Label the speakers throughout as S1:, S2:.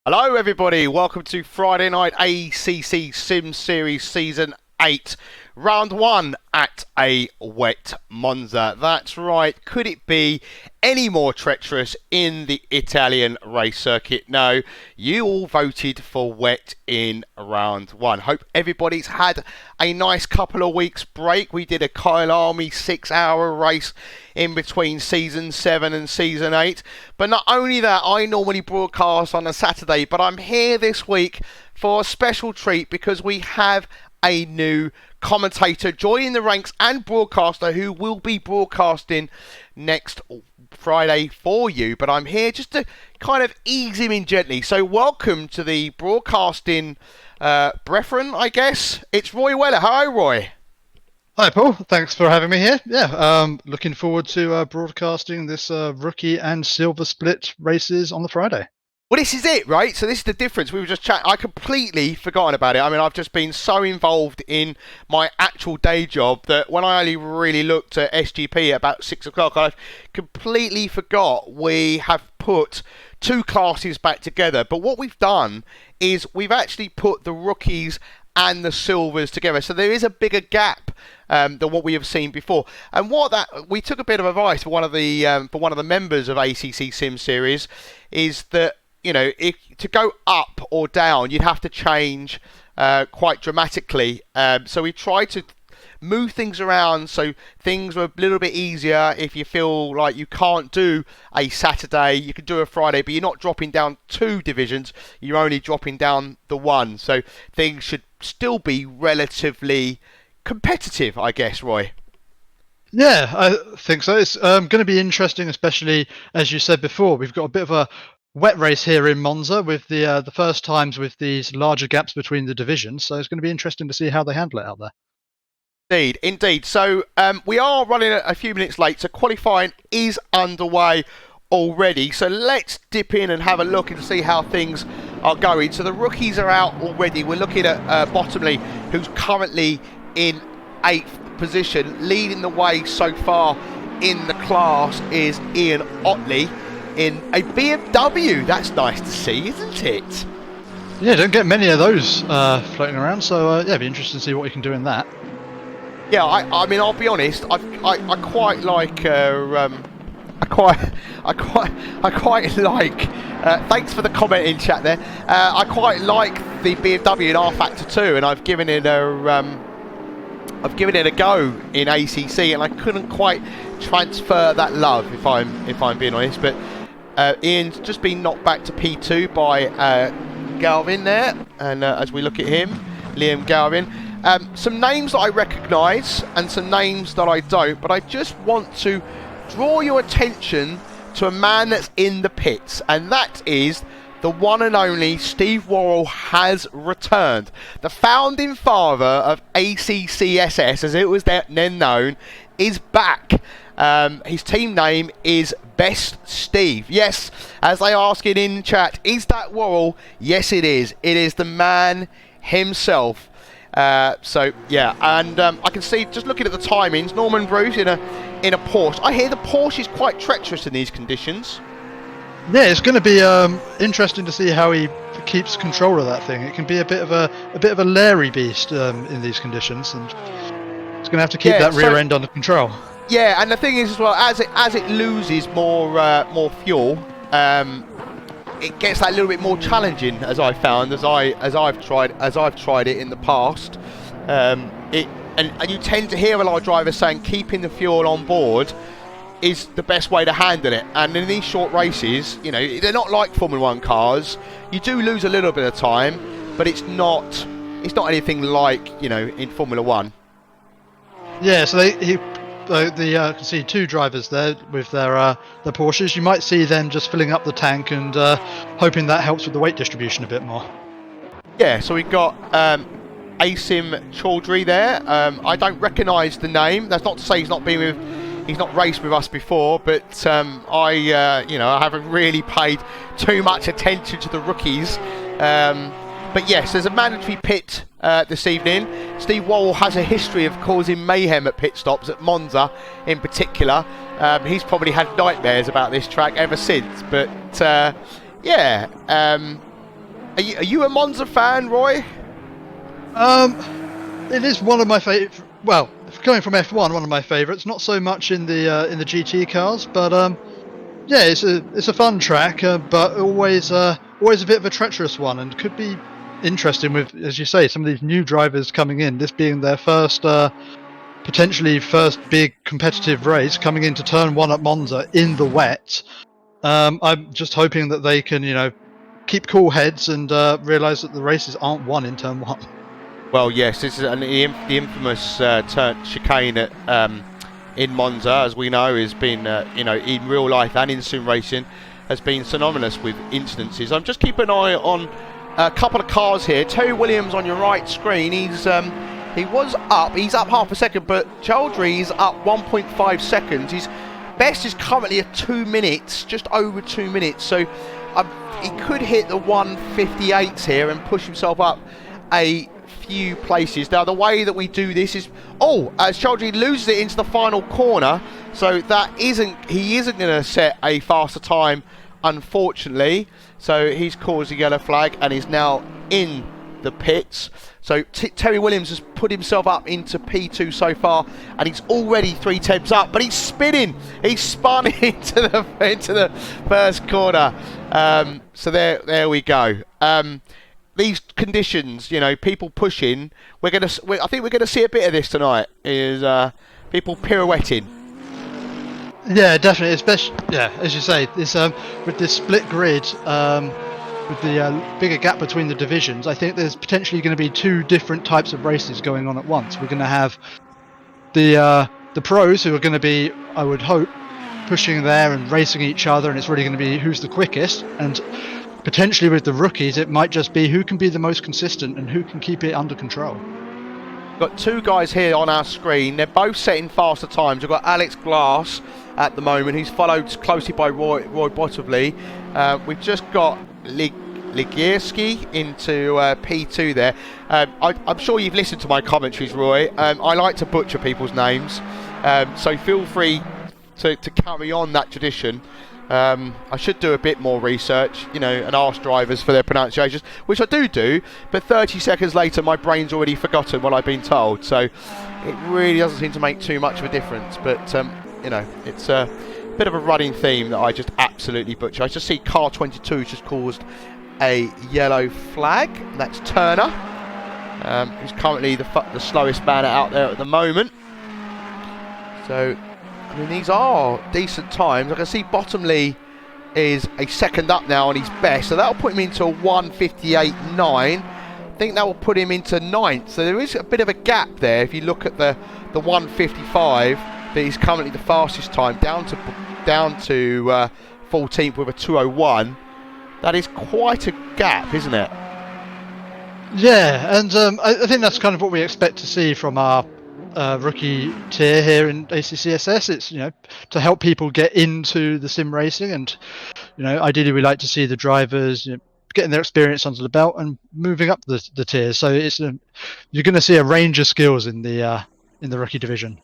S1: Hello everybody, welcome to Friday Night ACC Sim Series Season 8, Round 1 at a wet Monza. That's right, could it be any more treacherous in the Italian race circuit? No, you all voted for wet in Round 1. Hope everybody's had a nice couple of weeks break. We did a Kyle Army 6-hour race in between Season 7 and Season 8. But not only that, I normally broadcast on a Saturday, but I'm here this week for a special treat because we have a new commentator joining the ranks and broadcaster who will be broadcasting next Friday for you. But I'm here just to kind of ease him in gently. So welcome to the broadcasting brethren, I guess. It's Roy Weller. Hi, Roy.
S2: Hi, Paul. Thanks for having me here. Yeah, looking forward to broadcasting this rookie and silver split races on the Friday.
S1: Well, this is it, right? So this is the difference. We were just chatting. I completely forgotten about it. I mean, I've just been so involved in my actual day job that when I only really looked at SGP at about 6 o'clock, I completely forgot we have put two classes back together. But what we've done is we've actually put the rookies and the silvers together, so there is a bigger gap than what we have seen before. And we took a bit of advice for one of the members of ACC Sim Series is that, you know, if to go up or down, you'd have to change quite dramatically. So we tried to move things around so things were a little bit easier. If you feel like you can't do a Saturday, you can do a Friday, but you're not dropping down 2 divisions, you're only dropping down the 1. So things should still be relatively competitive, I guess, Roy.
S2: Yeah, I think so. It's going to be interesting, especially as you said before. We've got a bit of a wet race here in Monza with the first times with these larger gaps between the divisions. So it's going to be interesting to see how they handle it out there.
S1: Indeed. So we are running a few minutes late, so qualifying is underway already. So let's dip in and have a look and see how things are going. So the rookies are out already. We're looking at Bottomley, who's currently in 8th position. Leading the way so far in the class is Ian Otley in a BMW. That's nice to see, isn't it?
S2: Yeah, don't get many of those floating around. So yeah, it'd be interesting to see what you can do in that.
S1: Yeah, I mean, I'll be honest. I quite like. I quite like Thanks for the comment in chat there. I quite like the BMW in R Factor 2, and I've given it a go in ACC, and I couldn't quite transfer that love, if I'm being honest. But Ian's just been knocked back to P2 by Galvin there, and as we look at him, Liam Galvin. Some names that I recognise and some names that I don't, but I just want to draw your attention to a man that's in the pits, and that is the one and only Steve Worrell has returned. The founding father of ACCSS, as it was then known, is back. His team name is Best Steve. Yes, as they ask it in chat, is that Worrell? Yes, it is. It is the man himself. So yeah, and I can see, just looking at the timings, Norman Bruce in a Porsche. I hear the Porsche is quite treacherous in these conditions.
S2: Yeah, it's going to be interesting to see how he keeps control of that thing. It can be a bit of a leery beast in these conditions, and it's going to have to keep that rear end under control.
S1: Yeah, and the thing is as well, as it loses more fuel, it gets that little bit more challenging, as I found, as I've tried it in the past. And you tend to hear a lot of drivers saying keeping the fuel on board is the best way to handle it. And in these short races, you know, they're not like Formula 1 cars. You do lose a little bit of time, but it's not anything like, you know, in Formula 1.
S2: Yeah, so you can see two drivers there with their Porsches. You might see them just filling up the tank and hoping that helps with the weight distribution a bit more. Yeah,
S1: so we've got Asim Chaudhry there. I don't recognise the name. That's not to say he's not raced with us before, but I haven't really paid too much attention to the rookies. But yes, there's a mandatory pit this evening. Steve Worrell has a history of causing mayhem at pit stops, at Monza in particular. He's probably had nightmares about this track ever since. But yeah, are you a Monza fan, Roy?
S2: It is one of my favourite. Well, going from F1, one of my favourites. Not so much in the GT cars, but yeah, it's a fun track, but always a bit of a treacherous one, and could be interesting with, as you say, some of these new drivers coming in, this being their potentially first big competitive race, coming into turn 1 at Monza in the wet. I'm just hoping that they can, you know, keep cool heads and realise that the races aren't won in turn 1.
S1: Well, yes, this is the infamous turn chicane in Monza, as we know, has been, in real life and in sim racing, has been synonymous with incidences. I'm just keeping an eye on a couple of cars here. Terry Williams on your right screen. He's up half a second, but Chaudhry's up 1.5 seconds. His best is currently at 2 minutes, just over 2 minutes. So he could hit the 158s here and push himself up a few places. Now the way that we do this is, as Chaudhry loses it into the final corner, so he isn't going to set a faster time, unfortunately. So he's caused a yellow flag and is now in the pits. So Terry Williams has put himself up into P2 so far, and he's already 3 tenths up, but he's spinning. He's spun into the first corner. So there we go. These conditions, you know, people pushing. I think we're gonna see a bit of this tonight. Is people pirouetting.
S2: Yeah, definitely. Especially, yeah, as you say, this with this split grid, with the bigger gap between the divisions, I think there's potentially going to be 2 different types of races going on at once. We're going to have the pros who are going to be, I would hope, pushing there and racing each other, and it's really going to be who's the quickest. And potentially with the rookies, it might just be who can be the most consistent and who can keep it under control.
S1: Got 2 guys here on our screen. They're both setting faster times. We've got Alex Glass at the moment, who's followed closely by Roy Bottomley. We've just got Ligierski into P2 there. I'm sure you've listened to my commentaries, Roy. I like to butcher people's names, so feel free to carry on that tradition. I should do a bit more research, you know, and ask drivers for their pronunciations, which I do, but 30 seconds later my brain's already forgotten what I've been told, so it really doesn't seem to make too much of a difference. But you know, it's bit of a running theme that I just absolutely butcher. I just see car 22 just caused a yellow flag. That's Turner, who's currently the slowest man out there at the moment. So, I mean, these are decent times. I can see Bottomley is a second up now on his best, so that'll put him into a 1:58.9. I think that will put him into 9th. So there is a bit of a gap there. If you look at the 1:55 that is currently the fastest time, down to 14th with a 2:01. That is quite a gap, isn't it?
S2: Yeah, and I think that's kind of what we expect to see from our rookie tier here in ACCSS. It's, you know, to help people get into the sim racing, and, you know, ideally we like to see the drivers, you know, getting their experience under the belt and moving up the tiers. So it's you're going to see a range of skills in the rookie division.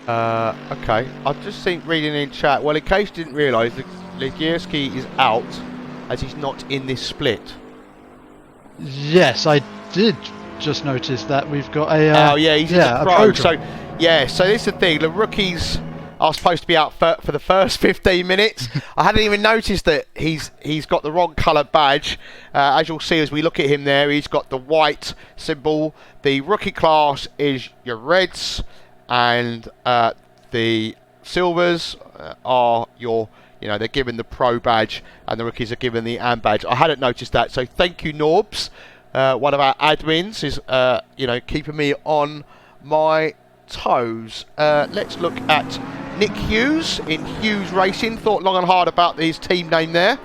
S1: Okay, I've just seen reading in chat. Well, in case you didn't realise, Legierski is out as he's not in this split.
S2: Yes, I did just notice that we've got a.
S1: Oh yeah, he's in the pro. So yeah, so this is the thing. The rookies are supposed to be out for the first 15 minutes. I hadn't even noticed that he's got the wrong colour badge. As you'll see as we look at him there, he's got the white symbol. The rookie class is your reds, and the silvers are your, you know, they're given the pro badge, and the rookies are given the AM badge. I hadn't noticed that, so thank you, Norbs. One of our admins is, you know, keeping me on my toes. Let's look at Nick Hughes in Hughes Racing. Thought long and hard about his team name there.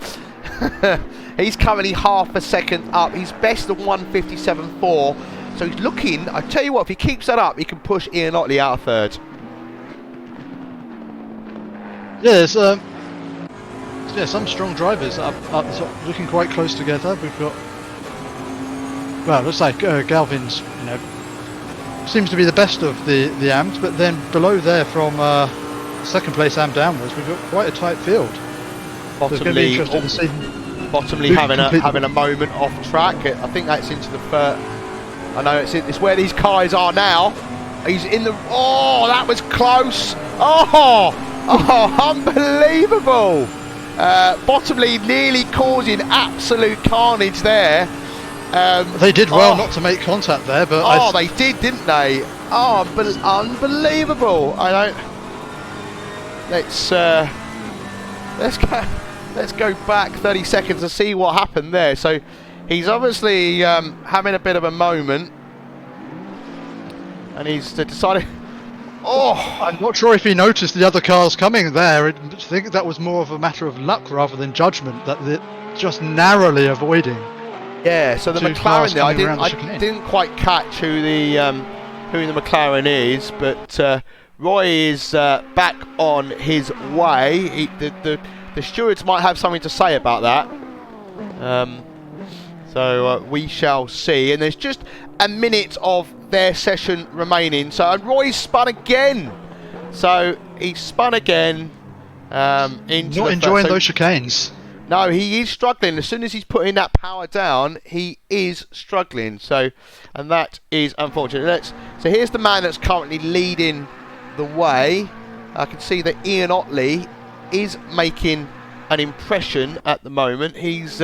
S1: He's currently half a second up. He's best of 1:57.4. So he's looking, I tell you what, if he keeps that up, he can push Ian Otley out of third.
S2: Yeah, there's some strong drivers up the top, looking quite close together. We've got, well, looks like Galvin's, you know, seems to be the best of the AMs, but then below there from second place AM downwards, we've got quite a tight field. So it's going to be interesting to see.
S1: Bottomley having a moment off track. I think that's into the first. I know it's where these guys are now. He's in the. Oh, that was close. Oh, unbelievable. Bottomley nearly causing absolute carnage there.
S2: They did well not to make contact there, but
S1: they did, didn't they? Oh, unbelievable! I don't. Let's go back 30 seconds to see what happened there. So he's obviously having a bit of a moment, and he's decided. Oh,
S2: I'm not sure if he noticed the other cars coming there. I think that was more of a matter of luck rather than judgment, that they're just narrowly avoiding.
S1: Yeah, so the McLaren there, I didn't quite catch who the McLaren is, but Roy is back on his way. The stewards might have something to say about that. So we shall see. And there's just a minute of their session remaining. So Roy's spun again. So he's spun again. Not
S2: enjoying those chicanes.
S1: No, he is struggling. As soon as he's putting that power down, he is struggling. So, and that is unfortunate. So here's the man that's currently leading the way. I can see that Ian Otley is making an impression at the moment. He's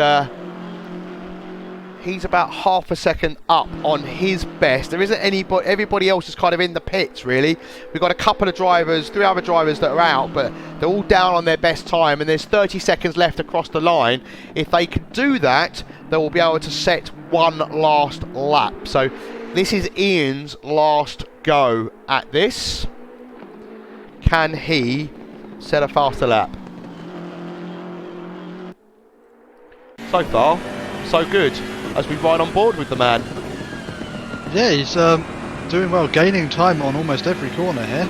S1: about half a second up on his best. There isn't anybody. Everybody else is kind of in the pits, really. We've got a couple of drivers, 3 other drivers that are out, but they're all down on their best time, and there's 30 seconds left across the line. If they can do that, they will be able to set one last lap. So this is Ian's last go at this. Can he set a faster lap? So far, so good, as we ride on board with the man.
S2: Yeah, he's doing well, gaining time on almost every corner here.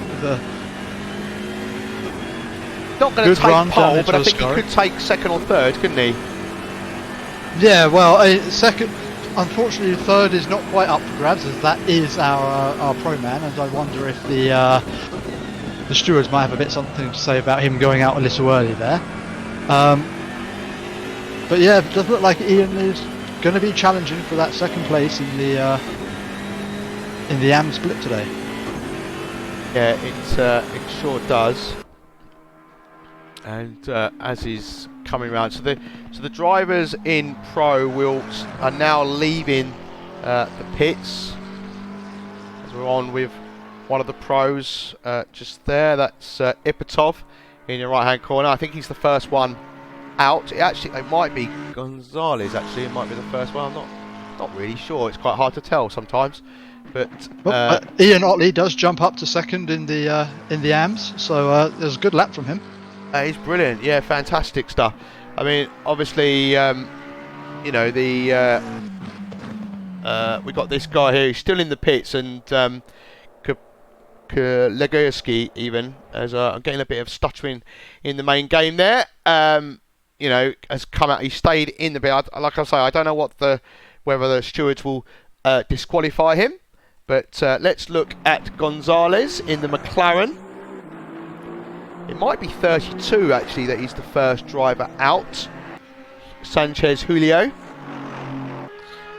S1: Not going to take pole, but I think he could take second or third, couldn't he?
S2: Yeah, well, second. Unfortunately, third is not quite up for grabs, as that is our pro man, and I wonder if the stewards might have a bit something to say about him going out a little early there. But yeah, it does look like Ian is going to be challenging for that second place in the AM split today.
S1: Yeah, it sure does. And as he's coming around, so the drivers in Pro are now leaving the pits. As we're on with one of the pros just there. That's Ipatov in your right hand corner. I think he's the first one out. It might be Gonzalez. Actually, it might be the first one. I'm not really sure. It's quite hard to tell sometimes. But
S2: Ian Otley does jump up to second in the AMs, so there's a good lap from him.
S1: He's brilliant. Yeah, fantastic stuff. I mean, obviously, we got this guy here. He's still in the pits, and Legurski even, as I'm getting a bit of stuttering in the main game there. Has come out. He stayed in the pit. Like I say, I don't know whether the stewards will disqualify him. But let's look at Gonzalez in the McLaren. It might be 32 actually that he's the first driver out. Sanchez Julio.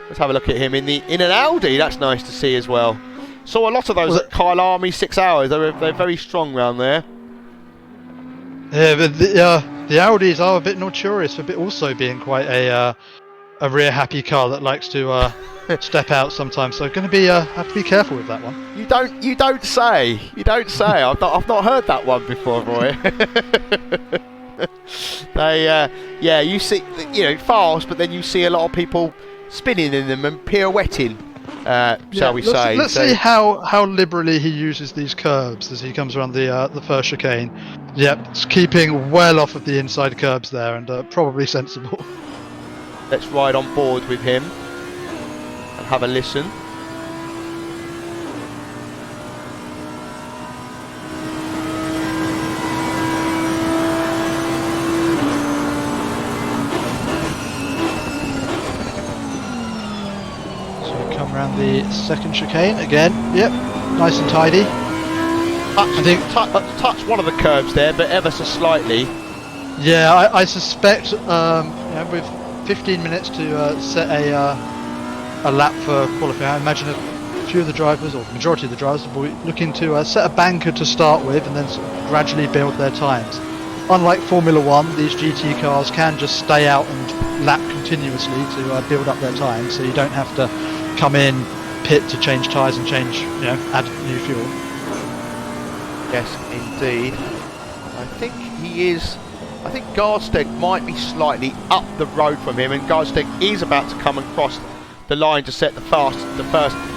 S1: Let's have a look at him in an Audi. That's nice to see as well. Saw a lot of those at Kyle Army 6 hours. They're very strong round there.
S2: Yeah, but the Audis are a bit notorious for also being quite a rear happy car that likes to step out sometimes. So going to be have to be careful with that one.
S1: You don't say. I've not heard that one before, Roy. You see, fast, but then you see a lot of people spinning in them and pirouetting. Shall we say?
S2: Let's see how liberally he uses these curbs as he comes around the first chicane. Yep, it's keeping well off of the inside curbs there, and probably sensible.
S1: Let's ride on board with him and have a listen.
S2: So we come around the second chicane again. Yep, nice and tidy.
S1: Touch one of the curbs there, but ever so slightly.
S2: Yeah, I suspect with 15 minutes to set a lap for qualifying, I imagine a few of the drivers, or the majority of the drivers, will be looking to set a banker to start with and then sort of gradually build their times. Unlike Formula 1, these GT cars can just stay out and lap continuously to build up their time, so you don't have to come in, pit to change tyres and add new fuel.
S1: Yes, indeed. I think Garsteg might be slightly up the road from him, and Garsteg is about to come and cross the line to set the first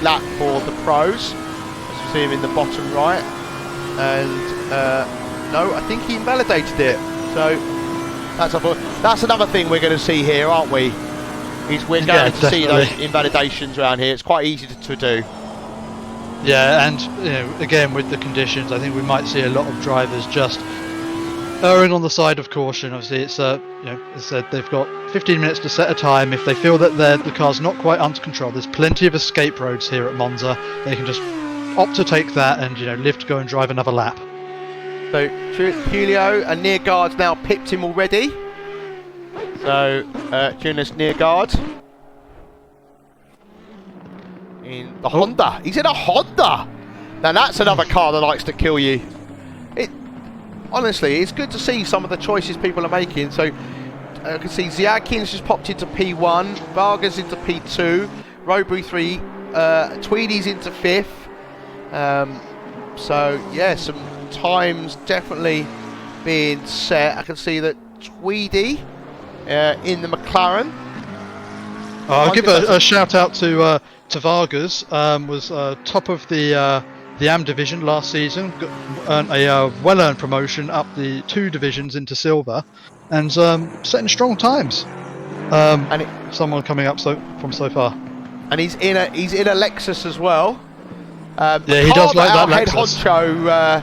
S1: lap for the pros. As you see him in the bottom right. And no, I think he invalidated it. So that's another thing we're going to see here, aren't we? We're going to see those invalidations around here. It's quite easy to do.
S2: Yeah, and again with the conditions, I think we might see a lot of drivers just erring on the side of caution. Obviously, it's as I said, they've got 15 minutes to set a time. If they feel that the car's not quite under control, there's plenty of escape roads here at Monza. They can just opt to take that and live to go and drive another lap.
S1: So Julio and Nearguard's now pipped him already. So Jonas Nearguard in the Honda. He's in a Honda. Now that's another car that likes to kill you. Honestly, it's good to see some of the choices people are making. So I can see Ziadkin's just popped into P1, Vargas into P2, Robu 3, Tweedy's into 5th. So yeah, some times definitely being set. I can see that Tweedy in the McLaren.
S2: I'll give a shout out to Vargas. Was top of the AM division last season, earned a well-earned promotion up the 2 divisions into silver, and setting strong times. Someone coming up from so far.
S1: And he's in a Lexus as well.
S2: Yeah, he does like that
S1: head
S2: Lexus.
S1: honcho,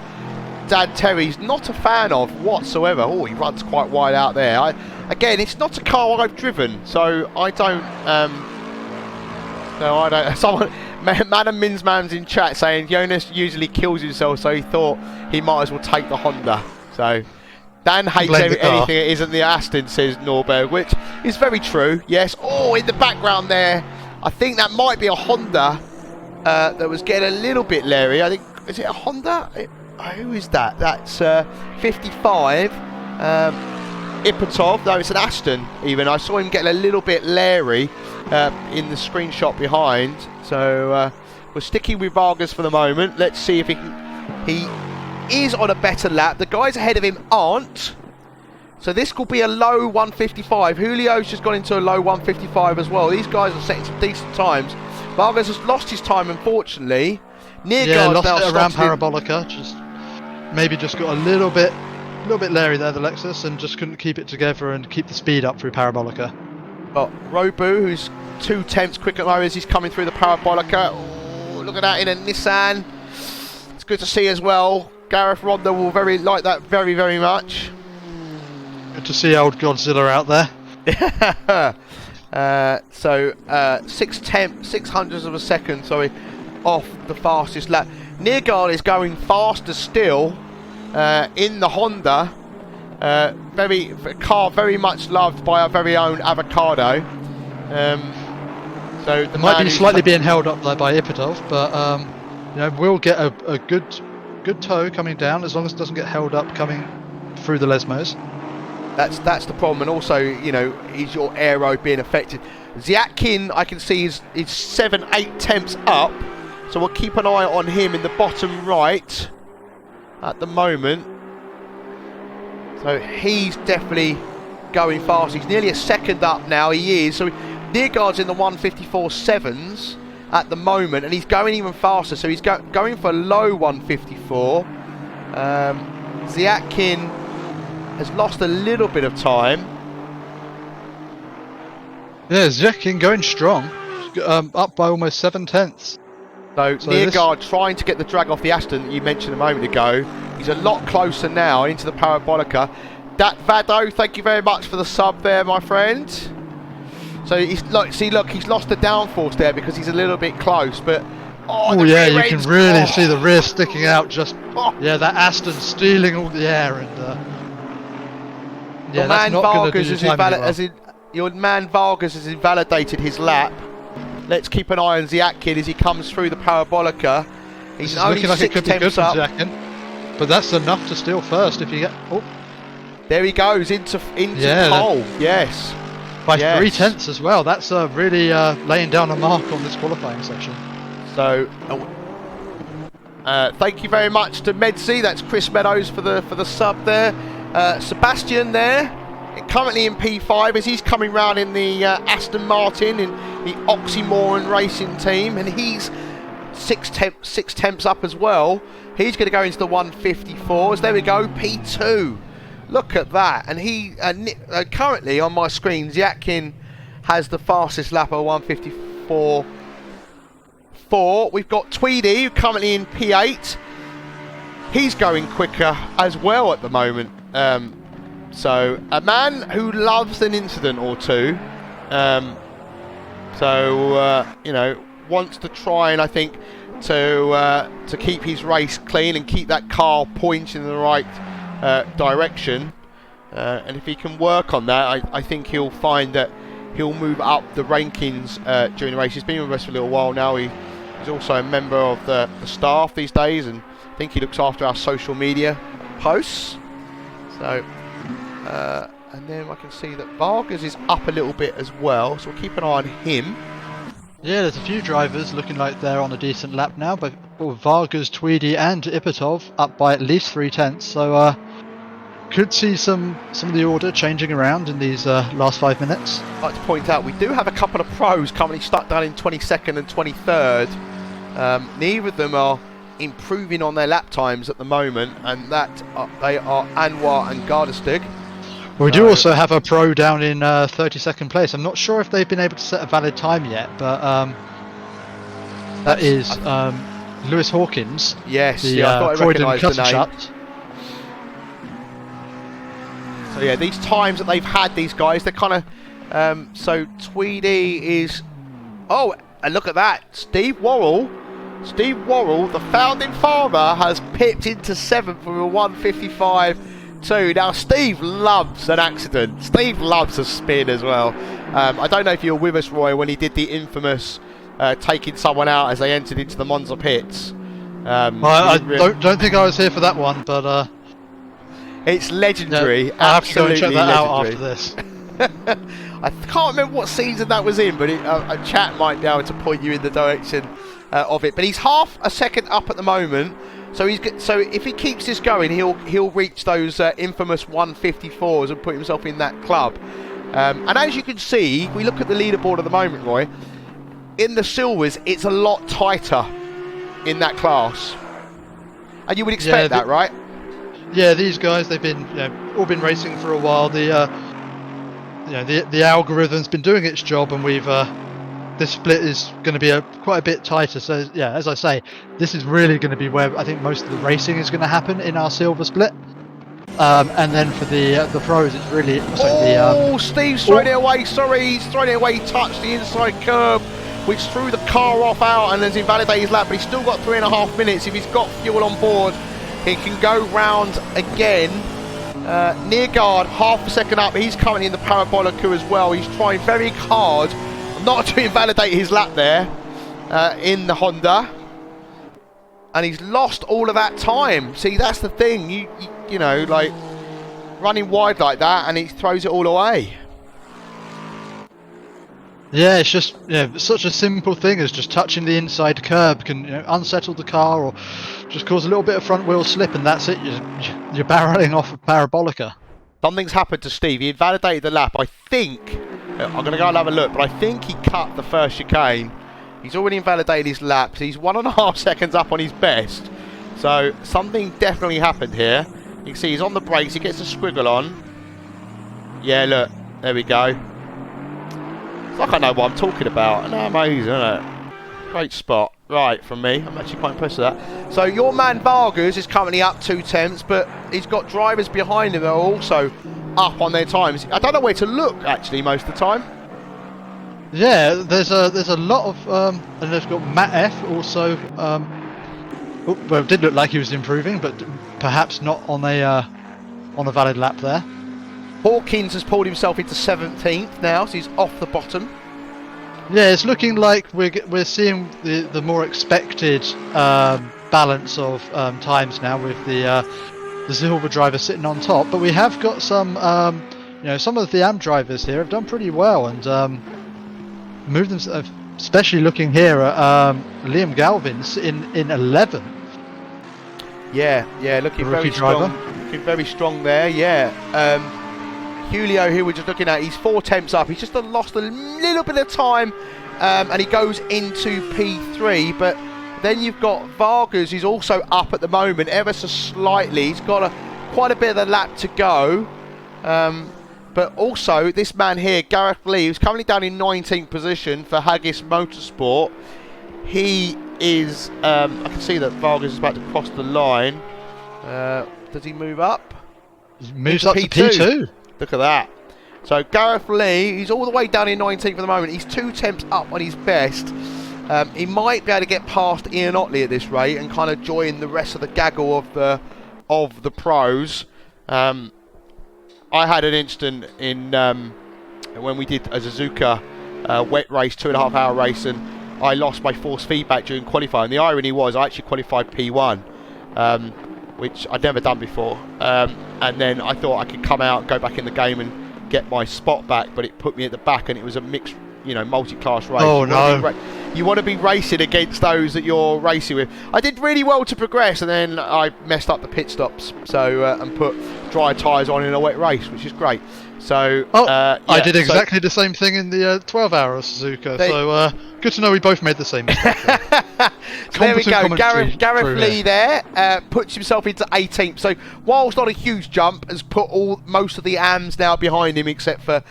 S1: Dad Terry's not a fan of whatsoever. Oh, he runs quite wide out there. Again, it's not a car I've driven, so I don't. Someone, Man and Minsman's in chat saying Jonas usually kills himself, so he thought he might as well take the Honda. So Dan hates anything that isn't the Aston, says Norberg, which is very true. Yes. Oh, in the background there, I think that might be a Honda that was getting a little bit leery. I think, is it a Honda? Who is that? That's 55. Ipatov, no, it's an Aston even. I saw him getting a little bit leery in the screenshot behind. So we're sticking with Vargas for the moment. Let's see if he is on a better lap. The guys ahead of him aren't. So this could be a low 155. Julio's just gone into a low 155 as well. These guys are setting some decent times. Vargas has lost his time, unfortunately.
S2: Lost it around Parabolica. Maybe just got a little bit leery there, the Lexus, and just couldn't keep it together and keep the speed up through Parabolica.
S1: Got Robu, who's 2/10 quicker at the moment as he's coming through the Parabolica. Oh, look at that in a Nissan. It's good to see as well. Gareth Ronda will like that very, very much.
S2: Good to see old Godzilla out there.
S1: 6/600 of a second, off the fastest lap. Neergaard is going faster still in the Honda. A car very much loved by our very own Avocado. So the
S2: might be slightly being held up there by Ipatov, but we'll get a good tow coming down as long as it doesn't get held up coming through the Lesmos.
S1: That's the problem, and also is your aero being affected. Ziatkin, I can see is 7-8 temps up, so we'll keep an eye on him in the bottom right at the moment. So he's definitely going fast. He's nearly a second up now. He is. So Neergaard's in the 154.7s at the moment, and he's going even faster. So he's going for a low 154. Ziatkin has lost a little bit of time.
S2: Yeah, Ziatkin going strong, up by almost 7/10.
S1: So Neergaard trying to get the drag off the Aston that you mentioned a moment ago. He's a lot closer now into the Parabolica. Dat Vado, thank you very much for the sub there, my friend. So he's look, he's lost the downforce there because he's a little bit close, but
S2: you can really see the rear sticking out. That Aston stealing all the air, and that's not going to do
S1: your man Vargas has invalidated his lap. Let's keep an eye on Ziatkin as he comes through the Parabolica. He's only
S2: looking like it could be good for
S1: up.
S2: Ziatkin, but that's enough to steal first if you get. Oh,
S1: there he goes into pole. Yes,
S2: by 3/10 as well. That's really laying down a mark on this qualifying section.
S1: So, thank you very much to Medzi. That's Chris Meadows for the sub there. Sebastian there, currently in P5 as he's coming round in the Aston Martin in the Oxymoron Racing team, and he's 6 temps up as well. He's going to go into the 154s. There we go, P2. Look at that. And he currently on my screen, Ziatkin has the fastest lap of 154.4. We've got Tweedy currently in P8. He's going quicker as well at the moment. So a man who loves an incident or two. Wants to try and I think to keep his race clean and keep that car pointing in the right direction. And if he can work on that, I think he'll find that he'll move up the rankings during the race. He's been with us for a little while now. He's also a member of the staff these days, and I think he looks after our social media posts. So, and then I can see that Vargas is up a little bit as well, so we'll keep an eye on him.
S2: Yeah, there's a few drivers looking like they're on a decent lap now, but Vargas, Tweedy and Ipatov up by at least 3/10, so could see some of the order changing around in these last 5 minutes.
S1: I'd like to point out we do have a couple of pros currently stuck down in 22nd and 23rd. Neither of them are improving on their lap times at the moment, and that they are Anwar and Gardestig.
S2: We do also have a pro down in 32nd place. I'm not sure if they've been able to set a valid time yet, but that is Lewis Hawkins.
S1: Yes,
S2: the
S1: I thought I
S2: Croydon
S1: recognised the name.
S2: Shut.
S1: So yeah, these times that they've had, these guys, they're kind of so Tweedy is, and look at that, Steve Worrell, the founding father, has pipped into 7th with a 155.2. Now Steve loves an accident. Steve loves a spin as well. I don't know if you were with us, Roy, when he did the infamous taking someone out as they entered into the Monza pits.
S2: I don't think I was here for that one, but
S1: It's legendary.
S2: Yeah, I have to go and check
S1: Absolutely
S2: that out
S1: legendary.
S2: after this.
S1: I can't remember what season that was in, but a chat might be able to point you in the direction of it. But he's half a second up at the moment, so if he keeps this going, he'll reach those infamous 154s and put himself in that club. And as you can see, we look at the leaderboard at the moment, Roy. In the silvers, it's a lot tighter in that class, and you would expect that, right?
S2: Yeah, these guys, they've been all been racing for a while. The algorithm's been doing its job, and we've this split is going to be quite a bit tighter. So yeah, as I say, this is really going to be where I think most of the racing is going to happen in our silver split. And then for the pros, it's really
S1: Steve's thrown it away. Sorry, he's thrown it away. He touched the inside curb, which threw the car off out and has invalidated his lap. But he's still got 3.5 minutes. If he's got fuel on board, he can go round again. Neargard, half a second up. He's currently in the Parabolica as well. He's trying very hard not to invalidate his lap there in the Honda. And he's lost all of that time. See, that's the thing. You know, like running wide like that, and he throws it all away.
S2: Yeah, it's just such a simple thing as just touching the inside curb can unsettle the car or just cause a little bit of front wheel slip, and that's it. You're barreling off a Parabolica.
S1: Something's happened to Steve. He invalidated the lap. I think I'm going to go and have a look, but I think he cut the first chicane. He's already invalidated his laps. He's 1.5 seconds up on his best. So something definitely happened here. You can see he's on the brakes. He gets a squiggle on. Yeah, look. There we go. It's like I know what I'm talking about. Amazing, isn't it? Great spot. Right, from me. I'm actually quite impressed with that. So your man Vargas is currently up 2 tenths, but he's got drivers behind him that are also up on their times. I don't know where to look, actually, most of the time.
S2: Yeah, there's a lot of... and they've got Matt F. also... well, it did look like he was improving, but perhaps not on a valid lap there.
S1: Hawkins has pulled himself into 17th now, so he's off the bottom.
S2: Yeah, it's looking like we're seeing the more expected balance of times now with the silver driver sitting on top. But we have got some some of the AM drivers here have done pretty well and moved them. Especially looking here at Liam Galvin sitting in 11th.
S1: Yeah, looking very strong. Looking very strong there. Yeah. Julio, who we're just looking at, he's 4 tenths up. He's just lost a little bit of time, and he goes into P3. But then you've got Vargas, who's also up at the moment, ever so slightly. He's got quite a bit of the lap to go. But also, this man here, Gareth Lee, who's currently down in 19th position for Hughes Motorsport. He is... I can see that Vargas is about to cross the line. Does he move up?
S2: He moves up to P2.
S1: Look at that. So Gareth Lee, he's all the way down in 19th at the moment. He's 2 tenths up on his best. He might be able to get past Ian Otley at this rate and kind of join the rest of the gaggle of the pros. I had an instant in when we did a Suzuka wet race, 2.5 hour race, and I lost my force feedback during qualifying. The irony was I actually qualified P1. Which I'd never done before, and then I thought I could come out and go back in the game and get my spot back, but it put me at the back, and it was a mixed, multi-class race.
S2: Oh no!
S1: You want to be racing against those that you're racing with. I did really well to progress, and then I messed up the pit stops, so and put dry tyres on in a wet race, which is great. So
S2: I did exactly the same thing in the 12-hour Suzuka. So good to know we both made the same mistake.
S1: So there we go. Gareth Lee there puts himself into 18th. So whilst not a huge jump, has put most of the AMs now behind him, except for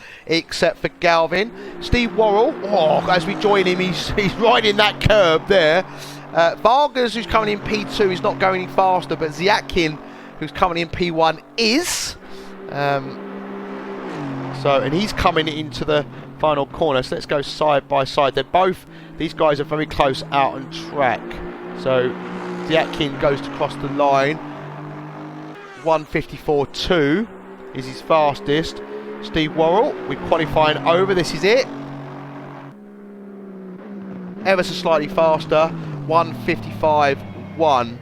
S1: Galvin. Steve Worrell, as we join him, he's riding that curb there. Vargas, who's coming in P2, is not going any faster, but Ziakin, who's coming in P1, is. And he's coming into the final corner. So let's go side by side. These guys are very close out on track. So Ziakin goes to cross the line. 154.2 is his fastest. Steve Worrell, we're qualifying over. This is it. Ever so slightly faster. 155.1.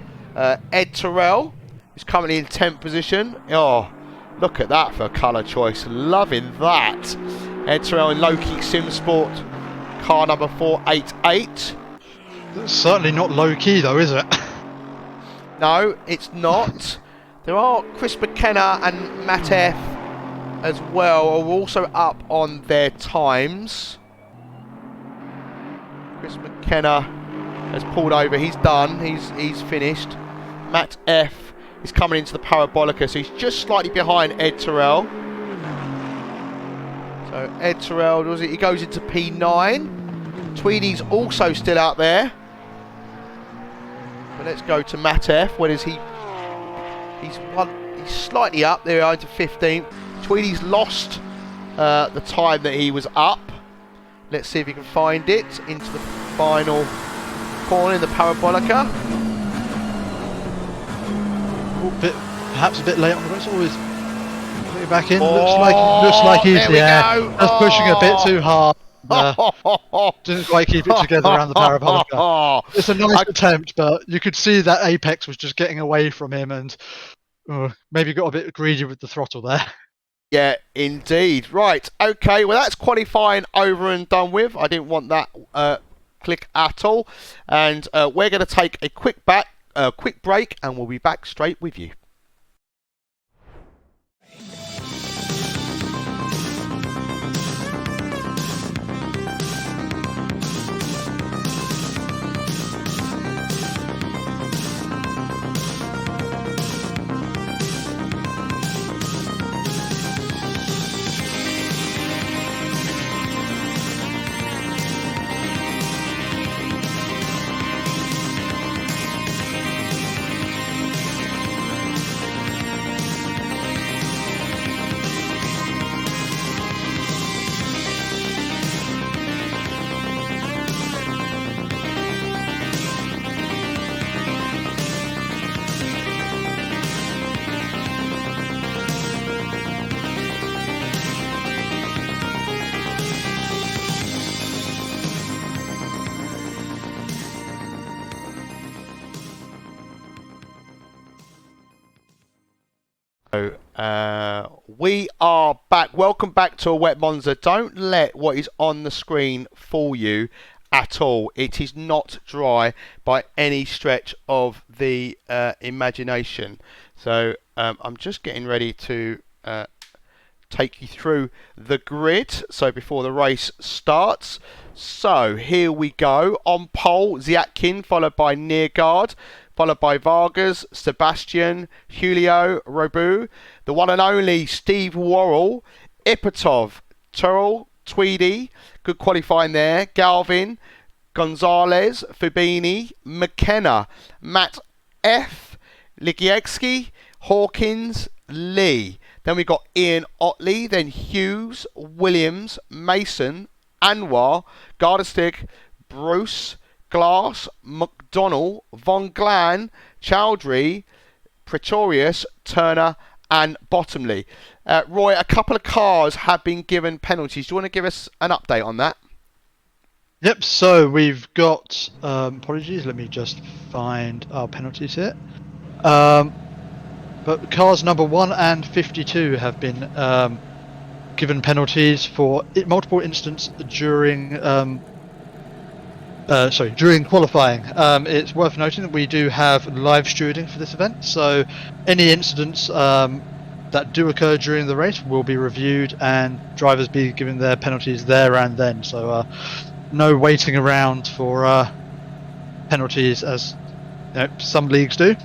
S1: Ed Terrell He's currently in 10th position. Oh, look at that for a colour choice. Loving that. Ed Terrell in ACCSimSport, car number 488.
S2: It's certainly not low key though, is it?
S1: No, it's not. There are Chris McKenna and Matt F as well, are also up on their times. Chris McKenna has pulled over. He's done. He's finished. Matt F is coming into the Parabolica, so he's just slightly behind Ed Terrell. So Ed Terrell, he goes into P9. Tweedy's also still out there. But let's go to Matt F. Where is he? He's slightly up there into 15th. Tweedy's lost the time that he was up. Let's see if he can find it into the final corner in the Parabolica.
S2: Perhaps a bit late on the race. Always put it back in.
S1: Oh,
S2: looks like he's
S1: just
S2: pushing a bit too hard. Didn't quite keep it together around the Parabolica. It's a nice attempt, but you could see that apex was just getting away from him, and maybe got a bit greedy with the throttle there.
S1: Yeah, indeed. Right, okay, well that's qualifying over and done with. I didn't want that click at all. And we're going to take a quick break, and we'll be back straight with you. We are back. Welcome back to a wet Monza. Don't let what is on the screen fool you at all. It is not dry by any stretch of the imagination. So I'm just getting ready to take you through the grid. So before the race starts. So here we go. On pole, Ziatkin, followed by Nearguard, followed by Vargas, Sebastian, Julio, Robu, the one and only Steve Worrell, Ipatov, Turrell, Tweedy, good qualifying there, Galvin, Gonzalez, Fabini, McKenna, Matt F, Ligiewski, Hawkins, Lee. Then we got Ian Otley, then Hughes, Williams, Mason, Anwar, Gardestig, Bruce, Glass, McDonnell, Von Glan, Chowdhury, Pretorius, Turner and Bottomley. Roy, a couple of cars have been given penalties. Do you want to give us an update on that?
S2: Yep, so we've got, apologies, let me just find our penalties here. But cars number 1 and 52 have been given penalties for multiple incidents during during qualifying. It's worth noting that we do have live stewarding for this event, so any incidents that do occur during the race will be reviewed and drivers be given their penalties there and then. So no waiting around for penalties as some leagues do.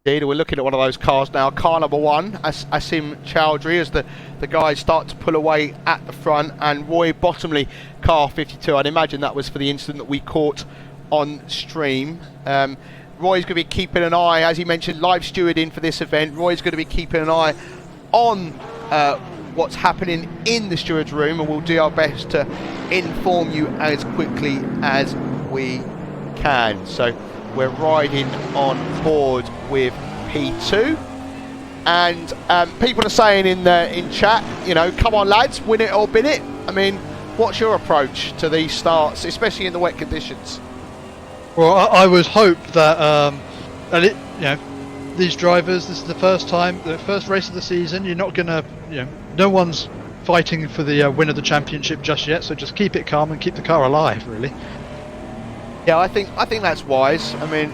S1: Indeed, we're looking at one of those cars now. Car number 1, Asim Chowdhury, as the guys start to pull away at the front, and Roy Bottomley, car 52. I'd imagine that was for the incident that we caught on stream. Roy's going to be keeping an eye, as he mentioned, live stewarding for this event. Roy's going to be keeping an eye on what's happening in the steward's room, and we'll do our best to inform you as quickly as we can. So we're riding on board with P2, and people are saying in chat, come on lads, win it or bin it. I mean, what's your approach to these starts, especially in the wet conditions?
S2: Well, I would hope that these drivers, this is the first time, the first race of the season. You're not gonna, no one's fighting for the win of the championship just yet. So just keep it calm and keep the car alive, really.
S1: Yeah, I think that's wise. I mean,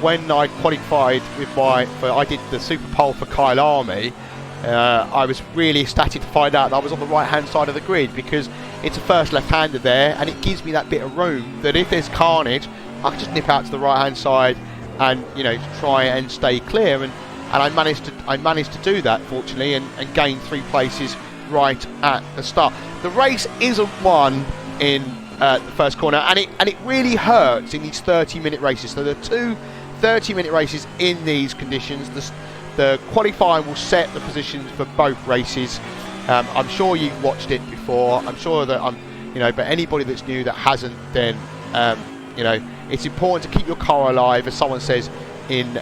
S1: when I qualified with I did the Super Pole for Kyle Army. I was really ecstatic to find out that I was on the right-hand side of the grid, because it's a first left-hander there, and it gives me that bit of room that if there's carnage, I can just nip out to the right-hand side and try and stay clear. And I managed to do that, fortunately, and gain 3 places right at the start. The race isn't won in the first corner, and it really hurts in these 30-minute races. So there are 2 30-minute races in these conditions. The qualifying will set the positions for both races. I'm sure you've watched it before. I'm sure that but anybody that's new that hasn't, then it's important to keep your car alive, as someone says in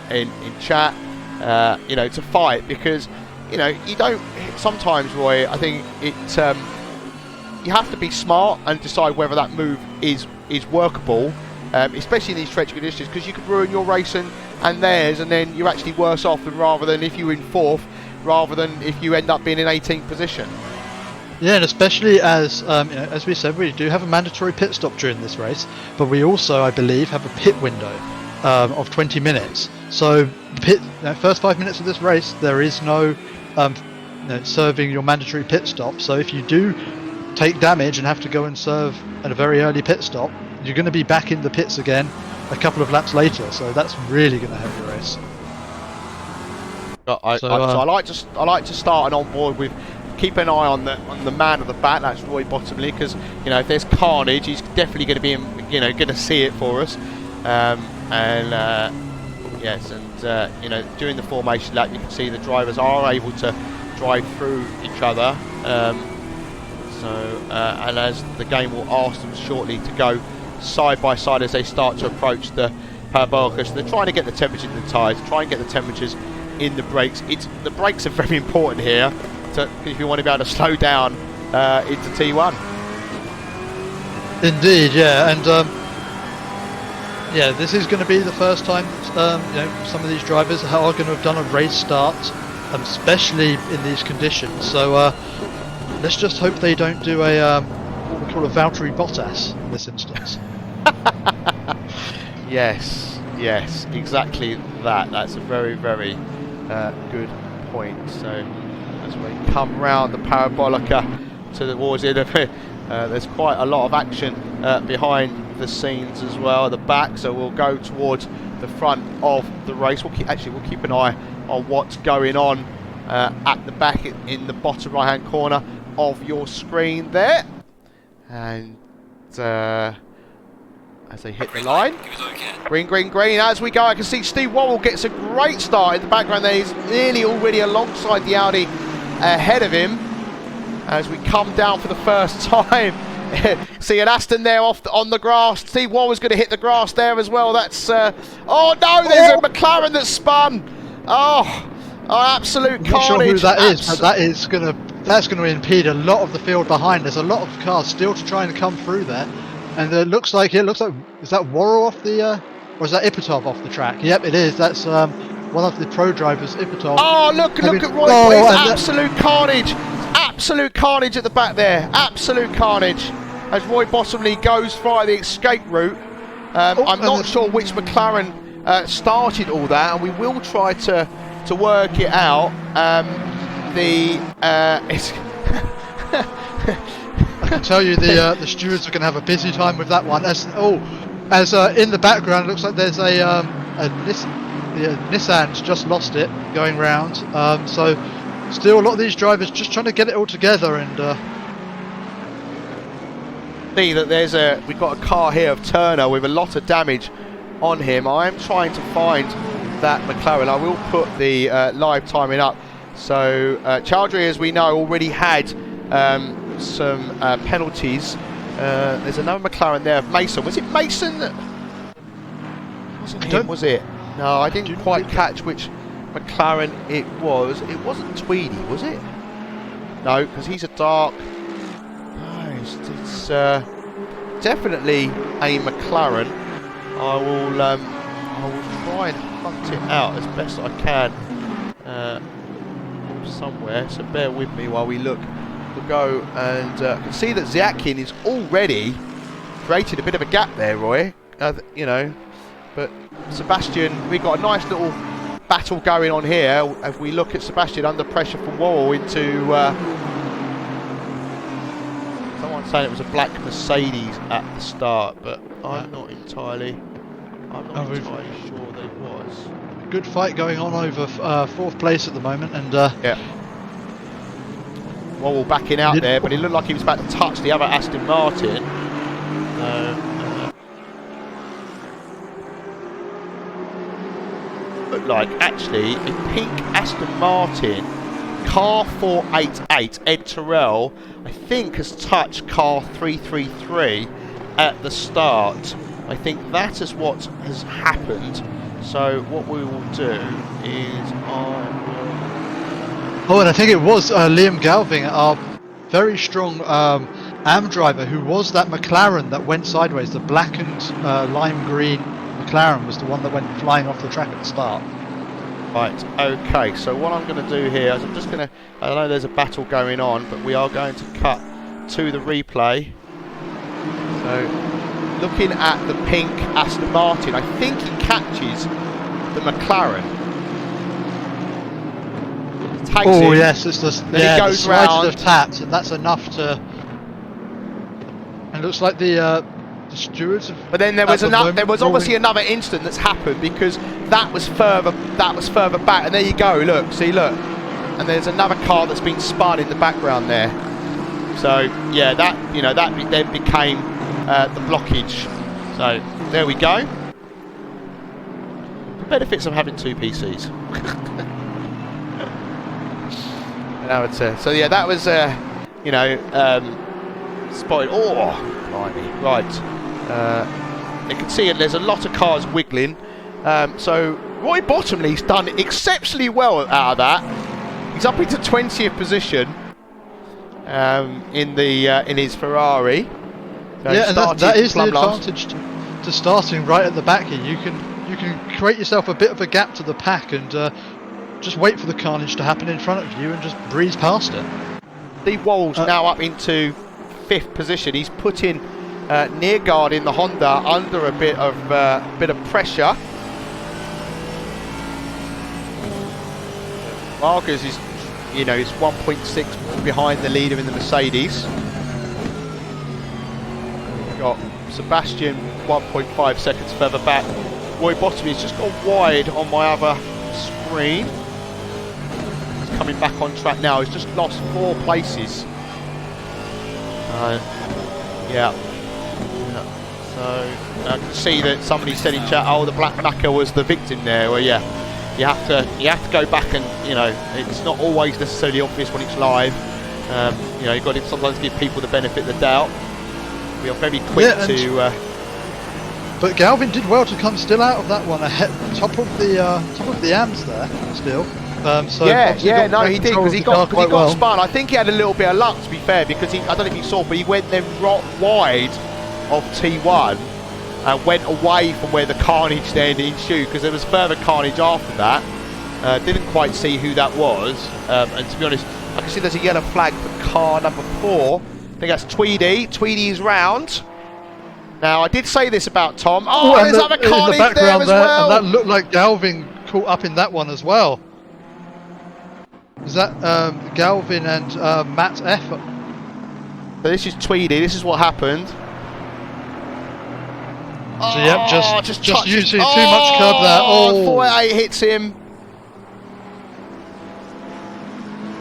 S1: chat. To fight, because you don't. Sometimes, Roy, I think you have to be smart and decide whether that move is workable, especially in these treacherous conditions, because you could ruin your race and theirs, and then you're actually worse off rather than if you were in 4th, rather than if you end up being in 18th position.
S2: Yeah, and especially as we said, we do have a mandatory pit stop during this race, but we also, I believe, have a pit window of 20 minutes. So the first 5 minutes of this race, there is no serving your mandatory pit stop. So if you do take damage and have to go and serve at a very early pit stop, you're going to be back in the pits again a couple of laps later. So that's really going to hurt your race.
S1: I like to start an onboard with keep an eye on the man at the back. That's Roy Bottomley, because if there's carnage, he's definitely going to be going to see it for us. Yes, and during the formation lap, you can see the drivers are able to drive through each other. And as the game will ask them shortly to go side by side as they start to approach the parabolica. So they're trying to get the temperature in the tyres, try and get the temperatures in the brakes. The brakes are very important here if you want to be able to slow down into T1.
S2: Indeed, yeah, and this is going to be the first time some of these drivers are going to have done a race start, especially in these conditions. So let's just hope they don't do a what we call a Valtteri Bottas in this instance.
S1: Yes, exactly that. That's a very, very good point. So as we come round the parabolica towards the end of it, there's quite a lot of action behind the scenes as well at the back. So we'll go towards the front of the race. We'll keep an eye on what's going on at the back in the bottom right-hand corner of your screen there. And as they hit the line, green, as we go, I can see Steve Worrell gets a great start in the background there. He's nearly already alongside the Audi ahead of him. As we come down for the first time, see an Aston there on the grass. Steve Worrell's going to hit the grass there as well. That's oh no, there's a McLaren that spun. Oh, absolute carnage.
S2: I'm not sure who that is, but that's going to impede a lot of the field behind. There's a lot of cars still to try and come through there, and it looks like is that Worrell off the or is that Ipatov off the track? Yep, it is. That's one of the pro drivers, Ipatov.
S1: Oh, look at Roy! It's absolute carnage at the back there. Absolute carnage as Roy Bottomley goes via the escape route. I'm not sure which McLaren started all that, and we will try to work it out.
S2: I can tell you the stewards are going to have a busy time with that one. As in the background, it looks like there's a Nissan's just lost it going round. So still a lot of these drivers just trying to get it all together and.
S1: See that we've got a car here of Turner with a lot of damage on him. I am trying to find that McLaren. I will put the live timing up. So Chowdhury, as we know, already had some penalties. There's another McLaren there of Mason. Was it Mason? Wasn't him, was it? No, I didn't quite catch which McLaren it was. It wasn't Tweedy, was it? No, because he's a dark. No, it's definitely a McLaren. I will try and hunt it out as best I can somewhere. So bear with me while we look. We'll go and I can see that Ziakin is already created a bit of a gap there, Roy. You know, but Sebastian, we got a nice little battle going on here. If we look at Sebastian under pressure from Worrell into someone saying it was a black Mercedes at the start, but I'm not entirely sure that it was.
S2: Good fight going on over 4th place at the moment, and
S1: yeah. Worrell backing out there, but it looked like he was about to touch the other Aston Martin. But like actually a pink Aston Martin car 488 Ed Terrell I think has touched car 333 at the start. I think that is what has happened. So what we will do is
S2: and I think it was Liam Galvin, our very strong AM driver, who was that McLaren that went sideways. The blackened lime green McLaren was the one that went flying off the track at the start.
S1: Right, okay, so what I'm going to do here is I'm just going to, I know there's a battle going on, but we are going to cut to the replay. So, looking at the pink Aston Martin, I think he catches the McLaren. Tags him,
S2: yes, it's just,
S1: then he goes
S2: the sides
S1: round.
S2: of tapped, and that's enough to... And it looks like the stewards have...
S1: But then there was obviously another incident that's happened, because that was further back, and there you go, look, and there's another car that's been spun in the background there. So yeah, that then became the blockage. So there we go. The benefits of having 2 PCs. And I would say so. Yeah, that was spotted. Oh, blimey! Right, you can see it. There's a lot of cars wiggling. So Roy Bottomley's done exceptionally well out of that. He's up into 20th position in his Ferrari. So
S2: yeah, and that is the advantage to starting right at the back here. You can create yourself a bit of a gap to the pack and just wait for the carnage to happen in front of you and just breeze past it.
S1: Steve Worrell's now up into 5th position. He's put in Nearguard in the Honda under a bit of pressure. Vargas is 1.6 behind the leader in the Mercedes. We've got Sebastian 1.5 seconds further back. Roy Bottomley's just gone wide on my other screen. He's coming back on track now. He's just lost 4 places. Yeah. So I can see that somebody said in chat, "Oh, the Black Knacker was the victim there." Well, yeah. You have to go back and it's not always necessarily obvious when it's live. You've got to sometimes give people the benefit of the doubt. We are very quick to.
S2: But Galvin did well to come still out of that one ahead, top of the AMs there still. So
S1: he did because he got spun. I think he had a little bit of luck, to be fair, because I don't know if you saw, but he went then wide of T1. And went away from where the carnage then ensued, because there was further carnage after that. Didn't quite see who that was, and to be honest, I can see there's a yellow flag for car number 4. I think that's Tweedy. Tweedy is round. Now I did say this about Tom. Oh, there's other carnage in the there as well.
S2: And that looked like Galvin caught up in that one as well. Is that Galvin and Matt F?
S1: So this is Tweedy. This is what happened.
S2: So yep, just using too much curb there. Oh,
S1: 488 hits him.